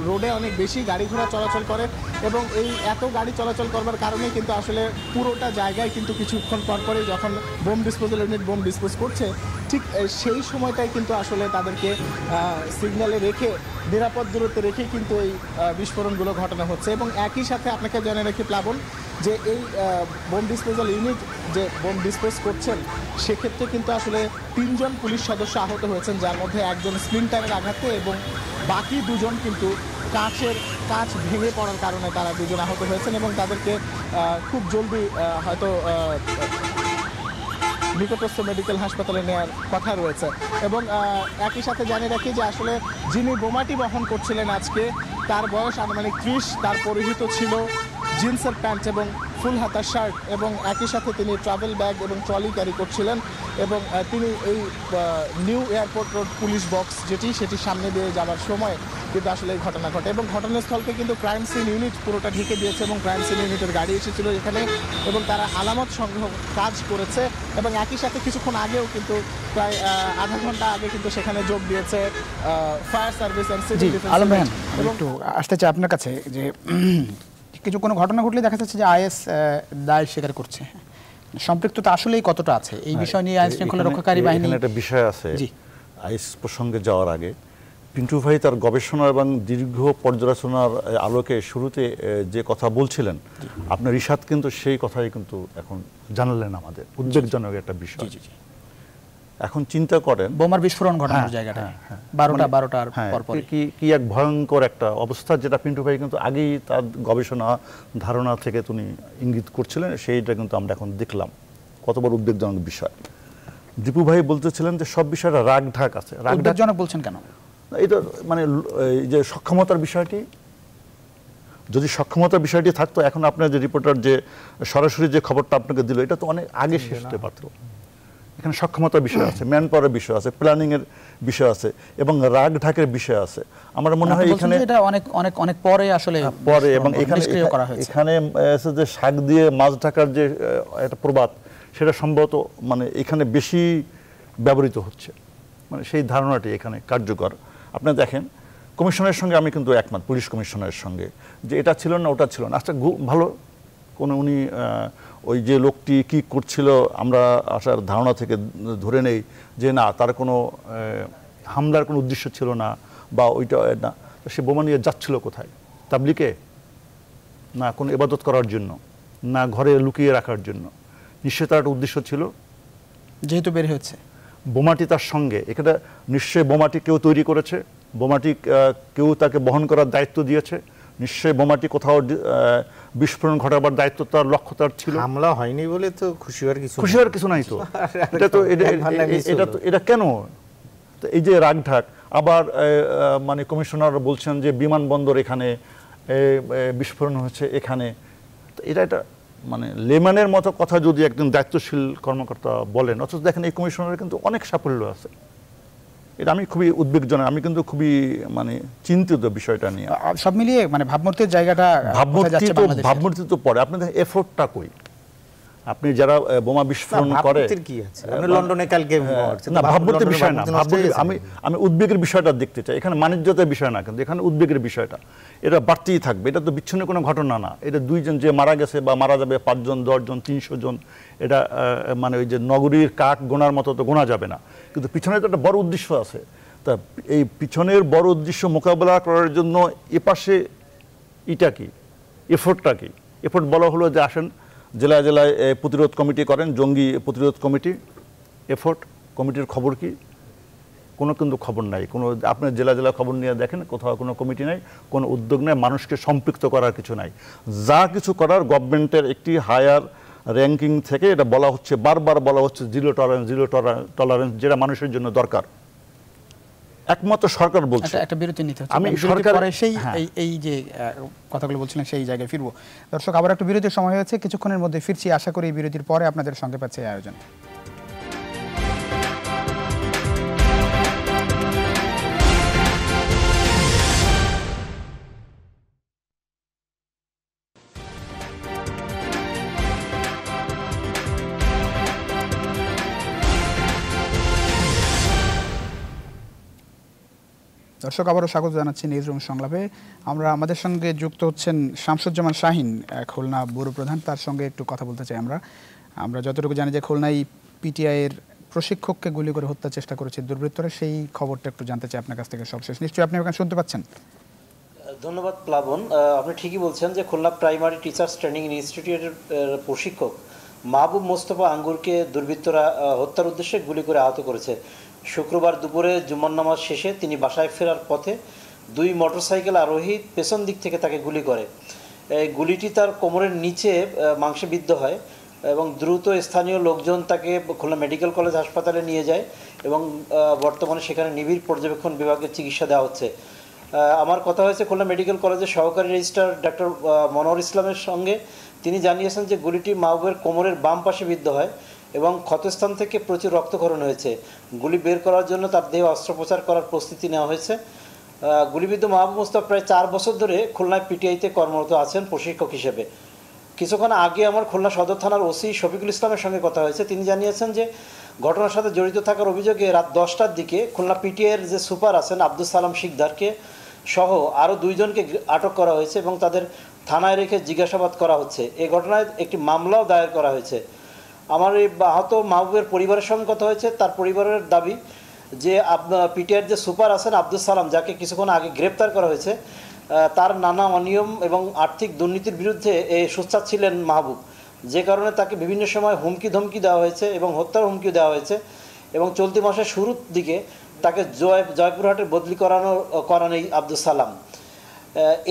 রোডে অনেক বেশি গাড়ি ঘোড়া চলাচল করে এবং এই এত গাড়ি চলাচল করবার কারণে কিন্তু আসলে পুরোটা জায়গায় কিন্তু কিছুক্ষণ পরপরই যখন bomb disposal unit bomb dispose করছে ঠিক সেই সময়টাই কিন্তু আসলে তাদেরকে সিগন্যালে রেখে নিরাপদ দূরত্বে রেখে কিন্তু এই বিস্ফোরণগুলো ঘটানো হচ্ছে। এবং একই সাথে আপনাকে জানিয়ে রাখি প্লাবন, যে এই বোম ডিসপোজাল ইউনিট যে বোম ডিসপোজ করছেন সেক্ষেত্রে কিন্তু আসলে 3 জন পুলিশ সদস্য আহত হয়েছেন, যার মধ্যে একজন স্প্লিন্টারের আঘাতে এবং বাকি 2 জন কিন্তু কাঁচ ভেঙে পড়ার কারণে তারা 2 জন আহত হয়েছেন এবং তাদেরকে খুব জলদি হয়তো নিকটস্থ মেডিকেল হাসপাতালে নেওয়ার কথা রয়েছে। এবং একই সাথে জানিয়ে রাখি যে আসলে যিনি বোমাটি বহন করছিলেন আজকে, তার বয়স আনুমানিক 30, তার পরিহিত ছিল জিন্সের প্যান্ট এবং ফুল হাতা শার্ট এবং একই সাথে তিনি ট্রাভেল ব্যাগ এবং ট্রলি ক্যারি করছিলেন এবং তিনি এই new airport road police box সেটি সামনে দিয়ে যাওয়ার সময় কিন্তু আসলে এই ঘটনা ঘটে এবং ঘটনাস্থলকে কিন্তু ক্রাইম সিন ইউনিট পুরোটা ঢেকে দিয়েছে এবং ক্রাইম সিন ইউনিটের গাড়ি এসেছিল এখানে এবং তারা আলামত সংগ্রহ কাজ করেছে এবং একই সাথে কিছুক্ষণ আগেও কিন্তু প্রায় আধা ঘন্টা আগে কিন্তু সেখানে যোগ দিয়েছে fire service and civil defence. এবং একটু আসতে চাই আপনার কাছে যে কিছু কোনো ঘটনা ঘটলে দেখা যাচ্ছে যে আইএস দায় স্বীকার করছে, সম্পৃক্ততা আসলেই কতটা আছে এই বিষয় নিয়ে আইন শৃঙ্খলা রক্ষাকারী বাহিনী? এখানে একটা বিষয় আছে, আইএস প্রসঙ্গে যাওয়ার আগে পিন্টু ভাই তার গবেষণা এবং দীর্ঘ পর্যালোচনার আলোকে শুরুতে যে কথা বলছিলেন, আপনার রিশাদ কিন্তু সেই কথাই কিন্তু এখন জানালেন আমাদের, উদ্বেগজনক একটা বিষয়। এখন চিন্তা করেন বোমার বিস্ফোরণ ঘটানোর জায়গাটা 12টার পরপর কি এক ভয়ঙ্কর একটা অবস্থা, যেটা পিন্টু ভাই কিন্তু আগেই তার গবেষণা ধারণা থেকে তিনি ইঙ্গিত করছিলেন, সেইটা কিন্তু আমরা এখন দেখলাম কত বড় উদ্বেগজনক বিষয়। দীপু ভাই বলতেছিলেন যে সব বিষয়টা রাগ ঢাক আছে। উদ্বেগজনক বলছেন কেন? এটা মানে এই যে সক্ষমতার বিষয়টি, যদি সক্ষমতার বিষয়টি থাকতো, এখন আপনার যে রিপোর্টার যে সরাসরি যে খবরটা আপনাকে দিল, এটা তো অনেক আগে শেষ হতে পারত। এখানে সক্ষমতার বিষয় আছে, ম্যান পাওয়ারের বিষয় আছে, প্ল্যানিং এর বিষয় আছে এবং রাগ ঢাকের বিষয় আছে। আমার মনে হয় এখানে এটা অনেক অনেক অনেক পরে আসলে পরে এবং এখানে যে শাক দিয়ে মাছ ঢাকার যে একটা প্রবাদ, সেটা সম্ভবত মানে এখানে বেশি ব্যবহৃত হচ্ছে, মানে সেই ধারণাটি এখানে কার্যকর। আপনি দেখেন কমিশনের সঙ্গে আমি কিন্তু একমত, পুলিশ কমিশনারের সঙ্গে, যে এটা ছিল না ওটা ছিল না। আচ্ছা ভালো কোনো উনি ওই যে লোকটি কি করছিল আমরা আসার ধারণা থেকে ধরে নেই যে না তার কোনো হামলার কোনো উদ্দেশ্য ছিল না বা ওইটা না, সে বোমা নিয়ে যাচ্ছিল কোথায়? তাবলিগে না কোনো ইবাদত করার জন্য, না ঘরে লুকিয়ে রাখার জন্য? নিশ্চয়ই তার একটা উদ্দেশ্য ছিল, যেহেতু বের হচ্ছে বোমাটি তার সঙ্গে। এখানে নিশ্চয়ই বোমাটি কেউ তৈরি করেছে, বোমাটি কেউ তাকে বহন করার দায়িত্ব দিয়েছে, নিশ্চয়ই বোমাটি কোথাও বিস্ফোরণ ঘটাবার দায়িত্ব তার, লক্ষ্য তার ছিল। হামলা হয়নি বলে তো খুশি হওয়ার কিছু নাই তো। এটা কেন? তো এই যে রাগঢাক, আবার মানে কমিশনার বলছেন যে বিমানবন্দর এখানে বিস্ফোরণ হয়েছে এখানে, তো এটা মানে লেমানের মতো কথা যদি একজন দায়িত্বশীল কর্মকর্তা বলেন, অথচ দেখেন এই কমিশনারের কিন্তু অনেক সাফল্য আছে। এটা আমি খুবই উদ্বেগজনক, আমি কিন্তু খুবই মানে চিন্তিত বিষয়টা নিয়ে। সব মিলিয়ে মানে ভাবমূর্তির জায়গাটা, ভাবমূর্তি তো পরে আপনি দেখেন এফোর্টটা কই। আপনি যারা বোমা বিস্ফোরণ করে, লন্ডনে কালকে না ভাবমূর্তির বিষয় না, আমি উদ্বেগের বিষয়টা দেখতে চাই। এখানে বাণিজ্যতার বিষয় না, কিন্তু এখানে উদ্বেগের বিষয়টা এটা বাড়তেই থাকবে। এটা তো বিচ্ছিন্ন কোনো ঘটনা না, এটা 2 জন যে মারা গেছে বা মারা যাবে 5 জন 10 জন 300 জন, এটা মানে ওই যে নগরীর কাক গোনার মতো তো গোনা যাবে না, কিন্তু পিছনে তো একটা বড় উদ্দেশ্য আছে। তা এই পিছনের বড় উদ্দেশ্য মোকাবেলা করার জন্য এপাশে এটা কি এফোর্টটা কি? এফোর্ট বলা হলো যে আসেন জেলায় জেলায় প্রতিরোধ কমিটি করেন, জঙ্গি প্রতিরোধ কমিটি। এফোর্ট কমিটির খবর কি? কোনো কিন্তু খবর নাই। কোনো আপনি জেলা জেলা খবর নিয়ে দেখেন, কোথাও কোনো কমিটি নাই, কোনো উদ্যোগ নেই, মানুষকে সম্পৃক্ত করার কিছু নাই। যা কিছু করার গভর্নমেন্টের একটি হায়ার র্যাঙ্কিং থেকে এটা বলা হচ্ছে, বারবার বলা হচ্ছে জিরো টলারেন্স, যেটা মানুষের জন্য দরকার। একমাত্র সরকার বলছে। একটা বিরতি নিতে হচ্ছে, আমি সরকার সেই এই যে কথাগুলো বলছিলেন সেই জায়গায় ফিরবো। দর্শক, আবার একটা বিরতির সময় হয়েছে, কিছুক্ষণের মধ্যে ফিরছি। আশা করি বিরতির পরে আপনাদের সঙ্গে পাচ্ছে এই আয়োজন। দর্শক আবারও স্বাগত জানাচ্ছি নিউজরুম সংলাপে। আমরা আমাদের সঙ্গে যুক্ত হচ্ছেন শামসুজ্জামান শাহিন, খুলনা ব্যুরো প্রধান। তার সঙ্গে একটু কথা বলতে চাই। আমরা যতটুকু জানি যে খুলনায় পিটিআইয়ের প্রশিক্ষককে গুলি করে হত্যার চেষ্টা করেছে দুর্বৃত্তরা, সেই খবরটা একটু জানতে চাই আপনার কাছ থেকে সবশেষ। নিশ্চয়ই আপনি ওখানে শুনতে পাচ্ছেন। ধন্যবাদ প্লাবন। আপনি ঠিকই বলছেন যে খুলনা প্রাইমারি টিচার্স ট্রেনিং ইনস্টিটিউটের প্রশিক্ষক মাহবুব মোস্তফা আঙ্গুরকে দুর্বৃত্তরা হত্যার উদ্দেশ্যে গুলি করে আহত করেছে। শুক্রবার দুপুরে জুমার নামাজ শেষে তিনি বাসায় ফেরার পথে দুই মোটরসাইকেল আরোহী পেছন দিক থেকে তাকে গুলি করে। এই গুলিটি তার কোমরের নিচে মাংসে বিদ্ধ হয় এবং দ্রুত স্থানীয় লোকজন তাকে খুলনা মেডিকেল কলেজ হাসপাতালে নিয়ে যায় এবং বর্তমানে সেখানে নিবিড় পর্যবেক্ষণ বিভাগে চিকিৎসা দেওয়া হচ্ছে। আমার কথা হয়েছে খুলনা মেডিকেল কলেজের সহকারী রেজিস্ট্রার ডক্টর মনোয়ার ইসলামের সঙ্গে। তিনি জানিয়েছেন যে গুলিটি মাহবুবের কোমরের বাম পাশে বিদ্ধ হয় এবং ক্ষতস্থান থেকে প্রচুর রক্তক্ষরণ হয়েছে। গুলি বের করার জন্য তার দেহে অস্ত্রোপচার করার প্রস্তুতি নেওয়া হয়েছে। গুলিবিদ্ধ মাহবুব মোস্তফা প্রায় 4 বছর ধরে খুলনায় পিটিআইতে কর্মরত আছেন প্রশিক্ষক হিসেবে। কিছুক্ষণ আগে আমার খুলনা সদর থানার ওসি শফিকুল ইসলামের সঙ্গে কথা হয়েছে। তিনি জানিয়েছেন যে ঘটনার সাথে জড়িত থাকার অভিযোগে রাত 10টার দিকে খুলনা পিটিআইয়ের যে সুপার আছেন আব্দুল সালাম শিকদারকে সহ আরও 2 জনকে আটক করা হয়েছে এবং তাদের থানায় রেখে জিজ্ঞাসাবাদ করা হচ্ছে। এই ঘটনায় একটি মামলাও দায়ের করা হয়েছে। আমার এই আহত মাহবুবের পরিবারের সঙ্গে কথা হয়েছে। তার পরিবারের দাবি যে পিটিআইয়ের যে সুপার আছেন আব্দুল সালাম, যাকে কিছুক্ষণ আগে গ্রেপ্তার করা হয়েছে, তার নানা অনিয়ম এবং আর্থিক দুর্নীতির বিরুদ্ধে সোচ্চার ছিলেন মাহবুব, যে কারণে তাকে বিভিন্ন সময় হুমকি ধমকি দেওয়া হয়েছে এবং হত্যার হুমকি দেওয়া হয়েছে এবং চলতি মাসের শুরুর দিকে তাকে জয়পুরহাটে বদলি করান এই আব্দুল সালাম।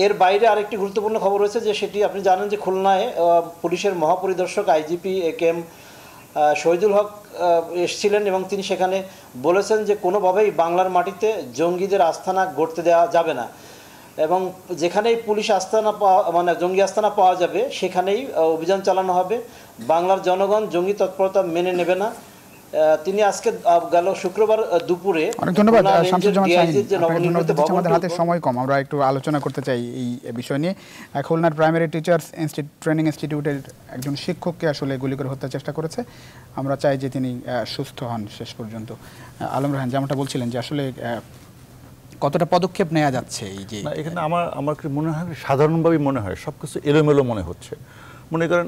এর বাইরে আরেকটি গুরুত্বপূর্ণ খবর হয়েছে যে সেটি আপনি জানেন যে খুলনায় পুলিশের মহাপরিদর্শক আইজিপি কেএম শহীদুল হক এসেছিলেন এবং তিনি সেখানে বলেছেন যে কোনোভাবেই বাংলার মাটিতে জঙ্গিদের আস্তানা গড়তে দেওয়া যাবে না এবং যেখানেই পুলিশ আস্তানা জঙ্গি আস্তানা পাওয়া যাবে সেখানেই অভিযান চালানো হবে। বাংলার জনগণ জঙ্গি তৎপরতা মেনে নেবে না। তিনি আজকে গেল শুক্রবার দুপুরে। অনেক ধন্যবাদ শামসুজ্জামান শাহিন। আমাদের হাতে সময় কম, আমরা একটু আলোচনা করতে চাই এই বিষয় নিয়ে। খুলনার প্রাইমারি টিচার্স ট্রেনিং ইনস্টিটিউটের একজন শিক্ষককে আসলে গুলি করে হত্যার চেষ্টা করেছে। আমরা চাই যে তিনি সুস্থ হন শেষ পর্যন্ত। আলম রায়হান, যেমনটা বলছিলেন যে আসলে কতটা পদক্ষেপ নেওয়া যাচ্ছে এই যে এখানে আমার মনে হয় সাধারণভাবেই মনে হয় সব কিছু এলোমেলো মনে হচ্ছে। মনে করেন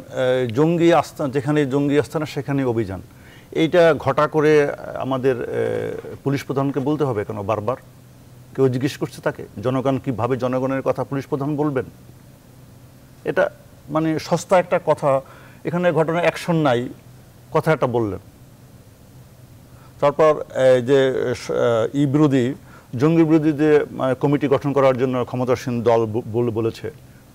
জঙ্গি আস্তানা, যেখানে জঙ্গি আস্তানা সেখানে অভিযান, এইটা ঘটা করে আমাদের পুলিশ প্রধানকে বলতে হবে কেন বারবার? কেউ জিজ্ঞেস করছে তাকে জনগণ কীভাবে জনগণের কথা পুলিশ প্রধান বলবেন? এটা মানে সস্তা একটা কথা। এখানে ঘটনা অ্যাকশন নাই, কথা একটা বললেন। তারপর যে বিরোধী জঙ্গি বিরোধী যে কমিটি গঠন করার জন্য ক্ষমতাসীন দল বলেছে,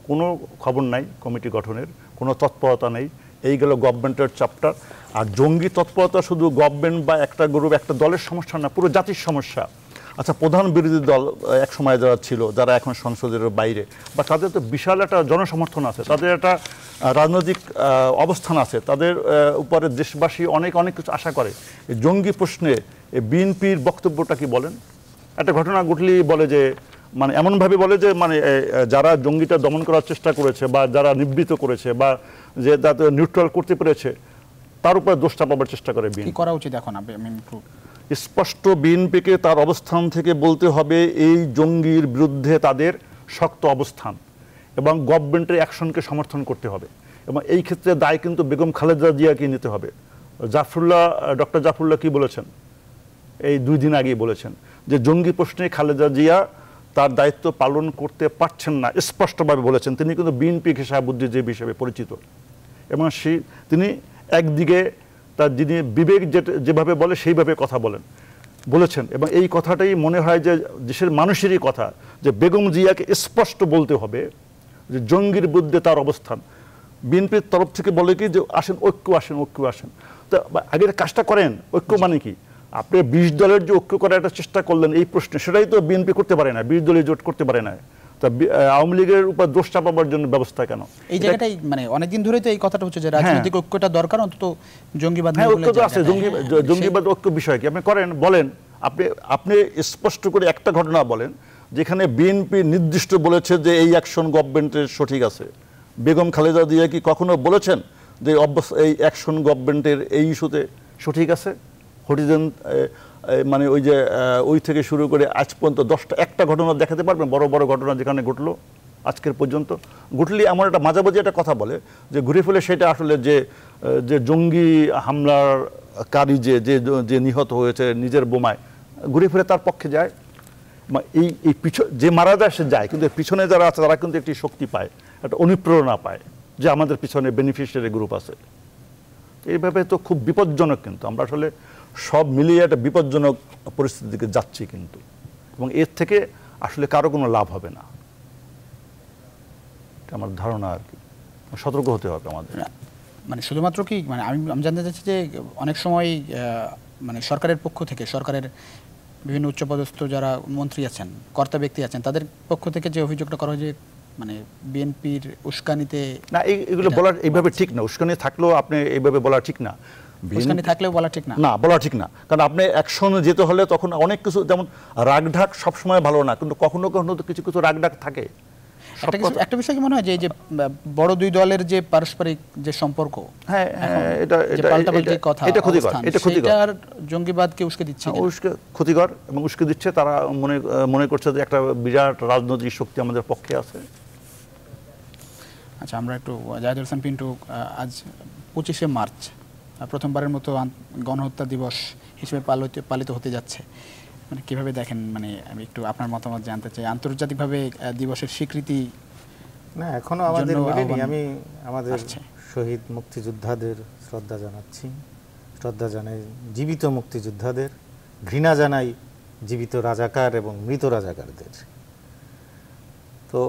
কোনো খবর নাই কমিটি গঠনের, কোনো তৎপরতা নেই। এই গেল গভর্নমেন্টের চ্যাপ্টার। আর জঙ্গি তৎপরতা শুধু গভর্নমেন্ট বা একটা গ্রুপ একটা দলের সমস্যা না, পুরো জাতির সমস্যা। আচ্ছা, প্রধান বিরোধী দল এক সময় যারা ছিল, যারা এখন সংসদের বাইরে, বা তাদের তো বিশাল একটা জনসমর্থন আছে, তাদের একটা রাজনৈতিক অবস্থান আছে, তাদের উপরে দেশবাসী অনেক কিছু আশা করে। জঙ্গি প্রশ্নে বিএনপির বক্তব্যটা কি বলেন? একটা ঘটনা ঘটলেই বলে যে মানে এমনভাবে বলে যে মানে যারা জঙ্গিটা দমন করার চেষ্টা করেছে বা যারা নিবৃত করেছে বা যে তাদের নিউট্রাল করতে পেরেছে তার উপরে দোষটা পাবার চেষ্টা করে বিএনপি। করা উচিত এখন স্পষ্ট বিএনপিকে তার অবস্থান থেকে বলতে হবে এই জঙ্গির বিরুদ্ধে তাদের শক্ত অবস্থান এবং গভর্নমেন্টের অ্যাকশনকে সমর্থন করতে হবে এবং এই ক্ষেত্রে দায় কিন্তু বেগম খালেদা জিয়াকে নিতে হবে। ডক্টর জাফরুল্লাহ কি বলেছেন এই 2 দিন আগেই বলেছেন যে জঙ্গি প্রশ্নে খালেদা জিয়া তার দায়িত্ব পালন করতে পারছেন না, স্পষ্টভাবে বলেছেন। তিনি কিন্তু বিএনপি ঘেঁষা বুদ্ধিজীবী হিসেবে পরিচিত এবং তিনি একদিকে তার যিনি বিবেক যেভাবে বলে সেইভাবে কথা বলেছেন এবং এই কথাটাই মনে হয় যে দেশের মানুষেরই কথা, যে বেগম জিয়াকে স্পষ্ট বলতে হবে যে জঙ্গির বিরুদ্ধে তার অবস্থান। বিএনপির তরফ থেকে বলে কি যে আসেন ঐক্য আসেন, তো আগের কাজটা করেন। ঐক্য মানে কি? আপনি 20 দলের যে ঐক্য করার একটা চেষ্টা করলেন এই প্রশ্নে, সেটাই তো বিএনপি করতে পারে না, 20 দলীয় জোট করতে পারে না। তা আওয়ামী লীগের উপর দোষ চাপাবার জন্য ব্যবস্থা কেন? এই জায়গাটাই মানে অনেকদিন ধরেই তো এই কথাটা হচ্ছে যে রাজনৈতিক ঐক্যটা দরকার, অন্তত জঙ্গিবাদ ঐক্য তো আছে। জঙ্গিবাদ ঐক্য বিষয় কি আপনি করেন বলেন। আপনি স্পষ্ট করে একটা ঘটনা বলেন যেখানে বিএনপি নির্দিষ্ট বলেছে যে এই অ্যাকশন গভর্নমেন্টের সঠিক আছে। বেগম খালেদা জিয়া কি কখনো বলেছেন যে এই অ্যাকশন গভর্নমেন্টের এই ইস্যুতে সঠিক আছে? হটিজেন মানে ওই যে ওই থেকে শুরু করে আজ পর্যন্ত 10টা একটা ঘটনা দেখাতে পারবেন বড় বড় ঘটনা যেখানে ঘটলো আজকের পর্যন্ত? ঘটলে এমন একটা মাঝামাঝি একটা কথা বলে যে ঘুরে ফেলে সেটা আসলে যে জঙ্গি হামলাকারী যে নিহত হয়েছে নিজের বোমায়, ঘুরে ফিরে তার পক্ষে যায়। এই যে মারা যায় সে যায়, কিন্তু পিছনে যারা আছে তারা কিন্তু একটি শক্তি পায়, একটা অনুপ্রেরণা পায় যে আমাদের পিছনে বেনিফিশিয়ারি গ্রুপ আছে। এইভাবে তো খুব বিপজ্জনক, কিন্তু আমরা আসলে সব মিলিয়ে একটা বিপজ্জনক পরিস্থিতির দিকে যাচ্ছি কিন্তু, এবং এর থেকে আসলে কারো কোনো লাভ হবে না, এটা আমার ধারণা আর কি। সতর্ক হতে হবে আমাদের। মানে শুধুমাত্র কি মানে আমি জানতে চাচ্ছি যে অনেক সময় মানে সরকারের পক্ষ থেকে, সরকারের বিভিন্ন উচ্চপদস্থ যারা মন্ত্রী আছেন, কর্তা ব্যক্তি আছেন, তাদের পক্ষ থেকে যে অভিযোগটা করা হয় যে মানে বিএনপির উস্কানিতে, না এগুলো বলার এইভাবে ঠিক না। উস্কানি থাকলেও আপনি এইভাবে বলা ঠিক না, উস্কানি থাকলেও বলা ঠিক না, না বলা ঠিক না। কারণ আপনি অ্যাকশনে যেতে হলে তখন অনেক কিছু, যেমন রাগঢাক সবসময় ভালো না, কিন্তু কখনো কখনো তো কিছু কিছু রাগঢাক থাকে। একটা বিষয় কি মনে হয় যে বড় দুই দলের যে পারস্পরিক যে সম্পর্ক, হ্যাঁ এটা কথা, এটা ক্ষতিকর, এটা ক্ষতিকর, আর জঙ্গিবাদকে উস্কে দিচ্ছে, ক্ষতিকর এবং উস্কে দিচ্ছে। তারা মনে করছে যে একটা বিরাট রাজনৈতিক শক্তি আমাদের পক্ষে আছে। আচ্ছা, আমরা একটু জাহিদুল হাসান পিন্টু, আজ 25শে মার্চ প্রথমবারের মতো গণহত্যা দিবস হিসেবে পালিত হতে যাচ্ছে, মানে কিভাবে দেখেন? মানে আমি একটু আপনার মতামত জানতে চাই। আন্তর্জাতিকভাবে দিবসের স্বীকৃতি না এখনো আমাদের মিলেনি। আমি আমাদের শহীদ মুক্তিযোদ্ধাদের শ্রদ্ধা জানাচ্ছি, শ্রদ্ধা জানাই জীবিত মুক্তিযোদ্ধাদের, ঘৃণা জানাই জীবিত রাজাকার এবং মৃত রাজাকারদের। তো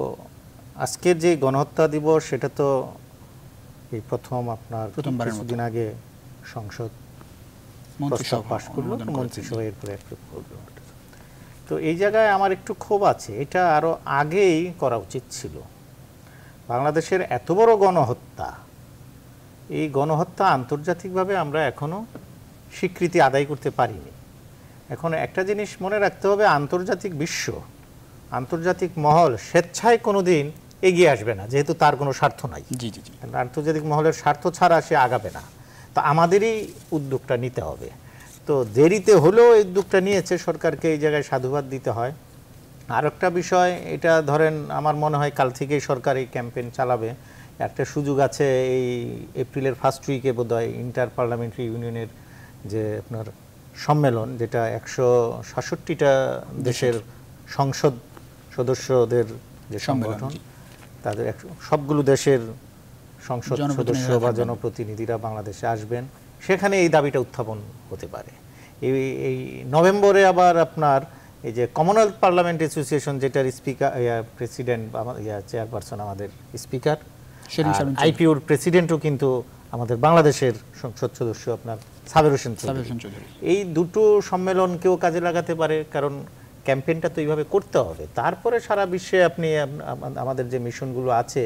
আজকের যে গণহত্যা দিবস, সেটা তো এই প্রথম আপনার কিছুদিন আগে সংসদ প্রস্তাব পাশ করলো, মন্ত্রিসভা এরপরে অ্যাপ্রুভ করলো। তো এই জায়গায় আমার একটু ক্ষোভ আছে, এটা আরো আগেই করা উচিত ছিল। বাংলাদেশের এত বড় গণহত্যা, এই গণহত্যা আন্তর্জাতিকভাবে আমরা এখনো স্বীকৃতি আদায় করতে পারিনি। এখন একটা জিনিস মনে রাখতে হবে, আন্তর্জাতিক বিশ্ব, আন্তর্জাতিক মহল স্বেচ্ছায় কোনোদিন এগিয়ে আসবে না, যেহেতু তার কোনো স্বার্থ নাই। আন্তর্জাতিক মহলের স্বার্থ ছাড়া সে আগাবে না। তো আমাদেরই উদ্যোগটা নিতে হবে। তো দেরিতে হলেও এই উদ্যোগটা নিয়েছে, সরকারকে এই জায়গায় সাধুবাদ দিতে হয়। আর একটা বিষয়, এটা ধরেন আমার মনে হয় কাল থেকেই সরকার এই ক্যাম্পেইন চালাবে। একটা সুযোগ আছে, এই এপ্রিলের ফার্স্ট উইকে বোধহয় ইন্টার পার্লামেন্টারি ইউনিয়নের যে আপনার সম্মেলন, যেটা 166টা দেশের সংসদ সদস্যদের যে সংগঠন, তাদের সবগুলো দেশের সংসদ সদস্য বা জনপ্রতিনিধিরা বাংলাদেশে আসবেন, সেখানে এই দাবিটা উত্থাপন হতে পারে। এই নভেম্বরে আবার আপনার এই যে কমনওয়েলথ পার্লামেন্ট অ্যাসোসিয়েশন, যেটার স্পিকার প্রেসিডেন্ট চেয়ারপারসন আমাদের স্পিকার, আইপিওর প্রেসিডেন্টও কিন্তু আমাদের বাংলাদেশের সংসদ সদস্য আপনার সাবের হোসেন চৌধুরী। এই দুটো সম্মেলনকেও কাজে লাগাতে পারে, কারণ ক্যাম্পেইনটা তো এইভাবে করতে হবে। তারপরে সারা বিশ্বে আপনি আমাদের যে মিশনগুলো আছে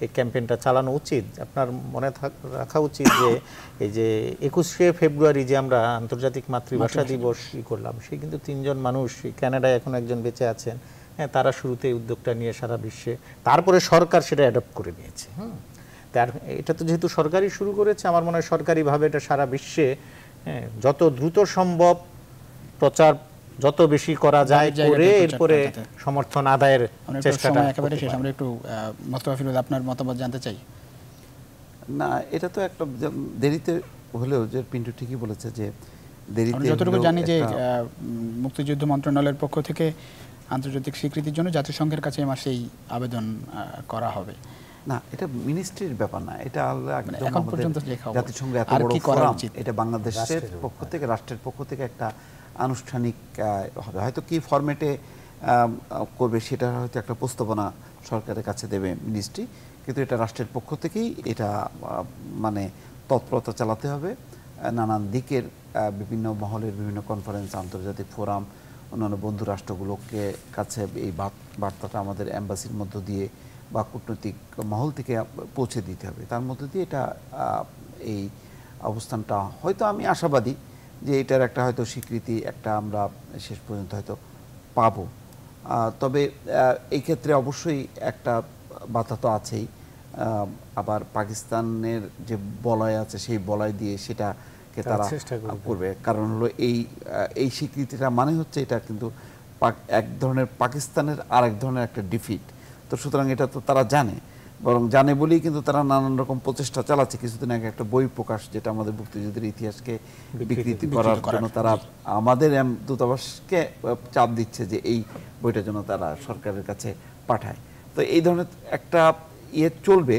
এই ক্যাম্পেইনটা চালানো উচিত। আপনার মনে রাখা উচিত যে এই যে 21শে ফেব্রুয়ারি যে আমরা আন্তর্জাতিক মাতৃভাষা দিবস করলাম, সে কিন্তু 3 জন মানুষ কানাডায় এখন একজন বেঁচে আছেন, হ্যাঁ, তারা শুরুতে এই উদ্যোগটা নিয়ে সারা বিশ্বে, তারপরে সরকার সেটা অ্যাডপ্ট করে নিয়েছে। তার এটা তো যেহেতু সরকারই শুরু করেছে, আমার মনে হয় সরকারিভাবে এটা সারা বিশ্বে যত দ্রুত সম্ভব প্রচার যত বেশি করা যায় করে এরপরে সমর্থন আদায়ের চেষ্টাটা একেবারে শেষ। আমরা একটু মোস্তফা ফিরোজ আপনার মতামত জানতে চাই। না, এটা তো একটা দেরিতে হলেও, যে পিন্টু ঠিকই বলেছে যে দেরিতে, যতটুকু জানি যে মুক্তিযুদ্ধ মন্ত্রণালয়ের পক্ষ থেকে আন্তর্জাতিক স্বীকৃতির জন্য জাতিসংঘের কাছে এই মাসেই আবেদন করা হবে। না, এটা মিনিস্ট্রির ব্যাপার না, এটা এখন পর্যন্ত জাতিসংঘ এত বড় ফোরাম, এটা বাংলাদেশের পক্ষ থেকে, রাষ্ট্রের পক্ষ থেকে একটা আনুষ্ঠানিক হবে। হয়তো কি ফরম্যাটে করবে সেটা হয়তো একটা প্রস্তাবনা সরকারের কাছে দেবে মিনিস্ট্রি, কিন্তু এটা রাষ্ট্রের পক্ষ থেকেই এটা মানে তৎপরতা চালাতে হবে। নানান দিকের বিভিন্ন মহলের বিভিন্ন কনফারেন্স, আন্তর্জাতিক ফোরাম, অন্যান্য বন্ধু রাষ্ট্রগুলোকে কাছে এই বার্তাটা আমাদের এম্বাসির মধ্য দিয়ে বা কূটনৈতিক মহল থেকে পৌঁছে দিতে হবে। তার মধ্য দিয়ে এটা এই অবস্থানটা হয়তো, আমি আশাবাদী যে এটার একটা হয়তো স্বীকৃতি একটা আমরা শেষ পর্যন্ত হয়তো পাবো। তবে এই ক্ষেত্রে অবশ্যই একটা বাধা তো আছেই। আবার পাকিস্তানের যে বলয় আছে, সেই বলয় দিয়ে সেটা কে তারা করবে। কারণ হলো এই স্বীকৃতিটা মানে হচ্ছে এটা কিন্তু এক ধরনের পাকিস্তানের আর এক ধরনের একটা ডিফিট। তো সুতরাং এটা তো তারা জানে, বরং জানে বলেই কিন্তু তারা নানান রকম প্রচেষ্টা চালাচ্ছে। কিছুদিন আগে একটা বই প্রকাশ, যেটা আমাদের মুক্তিযুদ্ধের ইতিহাসকে বিকৃতি করার জন্য তারা আমাদের দূতাবাসকে চাপ দিচ্ছে যে এই বইটা যেন তারা সরকারের কাছে পাঠায়। তো এই ধরনের একটা চলবে।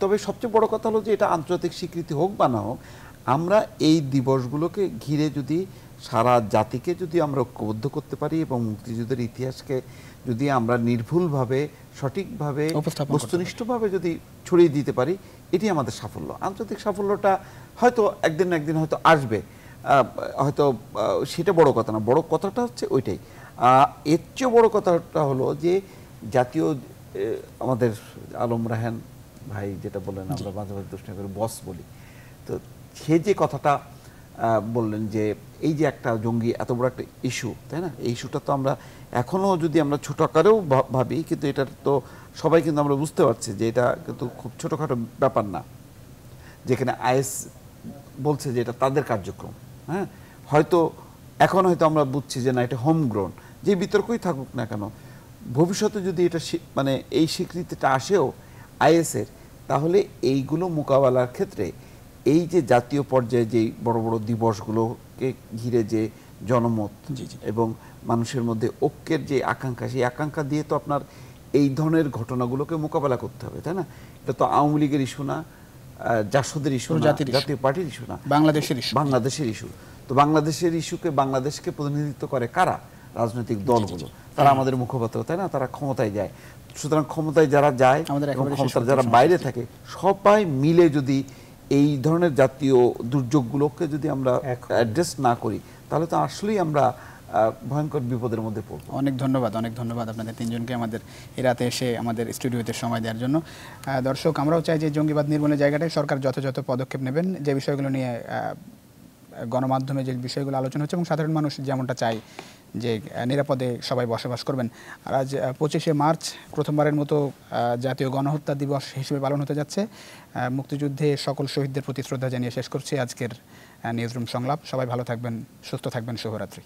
তবে সবচেয়ে বড় কথা হলো যে এটা আন্তর্জাতিক স্বীকৃতি হোক বা না হোক, আমরা এই দিবসগুলোকে ঘিরে যদি সারা জাতিকে যদি আমরা ঐক্যবদ্ধ করতে পারি এবং মুক্তিযুদ্ধের ইতিহাসকে যদি আমরা নির্ভুলভাবে, সঠিকভাবে, বস্তুনিষ্ঠভাবে যদি ছড়িয়ে দিতে পারি, এটি আমাদের সাফল্য। আন্তর্জাতিক সাফল্যটা হয়তো একদিন না একদিন হয়তো আসবে, হয়তো সেটা বড় কথা না। বড় কথাটা হচ্ছে ওইটাই। এর চেয়ে বড় কথাটা হলো যে জাতীয় আমাদের আলম রায়হান ভাই যেটা বললেন, আমরা মাঝে মাঝে দোষণা করে বস বলি, তো সে যে কথাটা বললেন যে এই যে একটা জঙ্গি এত বড় একটা ইস্যু, তাই না? এই ইস্যুটা তো আমরা এখনও যদি আমরা ছোট আকারেও ভাবি, কিন্তু এটা তো সবাই কিন্তু আমরা বুঝতে পারছি যে এটা কিন্তু খুব ছোটোখাটো ব্যাপার না। যেখানে আইএস বলছে যে এটা তাদের কার্যক্রম, হ্যাঁ, হয়তো এখন হয়তো আমরা বুঝছি যে না, এটা হোমগ্রোন। যে বিতর্কই থাকুক না কেন, ভবিষ্যতে যদি এটা মানে এই স্বীকৃতিটা আসেও আইএসের, তাহলে এইগুলো মোকাবেলার ক্ষেত্রে এই যে জাতীয় পর্যায়ে যে বড় বড় দিবসগুলোকে ঘিরে যে জনমত এবং মানুষের মধ্যে ঐক্যের যে আকাঙ্ক্ষা, সেই আকাঙ্ক্ষা দিয়ে তো আপনার এই ধরনের ঘটনাগুলোকে মোকাবেলা করতে হবে, তাই না? এটা তো আওয়ামী লীগের ইস্যু না, জাসদের ইস্যু না, জাতীয় পার্টির ইস্যু না, বাংলাদেশের ইস্যু। তো বাংলাদেশের ইস্যুকে, বাংলাদেশকে প্রতিনিধিত্ব করে কারা? রাজনৈতিক দলগুলো। তারা আমাদের মুখপাত্র, তাই না? তারা ক্ষমতায় যায়। সুতরাং ক্ষমতায় যারা যায় এবং ক্ষমতার যারা বাইরে থাকে, সবাই মিলে যদি এই ধরনের জাতীয় দুর্যোগগুলোকে যদি আমরা অ্যাড্রেস না করি, তাহলে তো আসলেই আমরা ভয়ঙ্কর বিপদের মধ্যে পড়ব। অনেক ধন্যবাদ আপনাদের তিনজনকে আমাদের এই রাতে এসে আমাদের স্টুডিওতে সময় দেওয়ার জন্য। দর্শক, আমরাও চাই যে জঙ্গিবাদ নির্মূলের জায়গাটায় সরকার যথাযথ পদক্ষেপ নেবেন, যে বিষয়গুলো নিয়ে গণমাধ্যমে যে বিষয়গুলো আলোচনা হচ্ছে এবং সাধারণ মানুষ যেমনটা চায় যে নিরাপদে সবাই বসবাস করবেন। আর আজ 25শে মার্চ প্রথমবারের মতো জাতীয় গণহত্যা দিবস হিসেবে পালন হতে যাচ্ছে। মুক্তিযুদ্ধে সকল শহীদদের প্রতি শ্রদ্ধা জানিয়ে শেষ করছি আজকের নিউজরুম সংলাপ। সবাই ভালো থাকবেন, সুস্থ থাকবেন। শুভরাত্রি।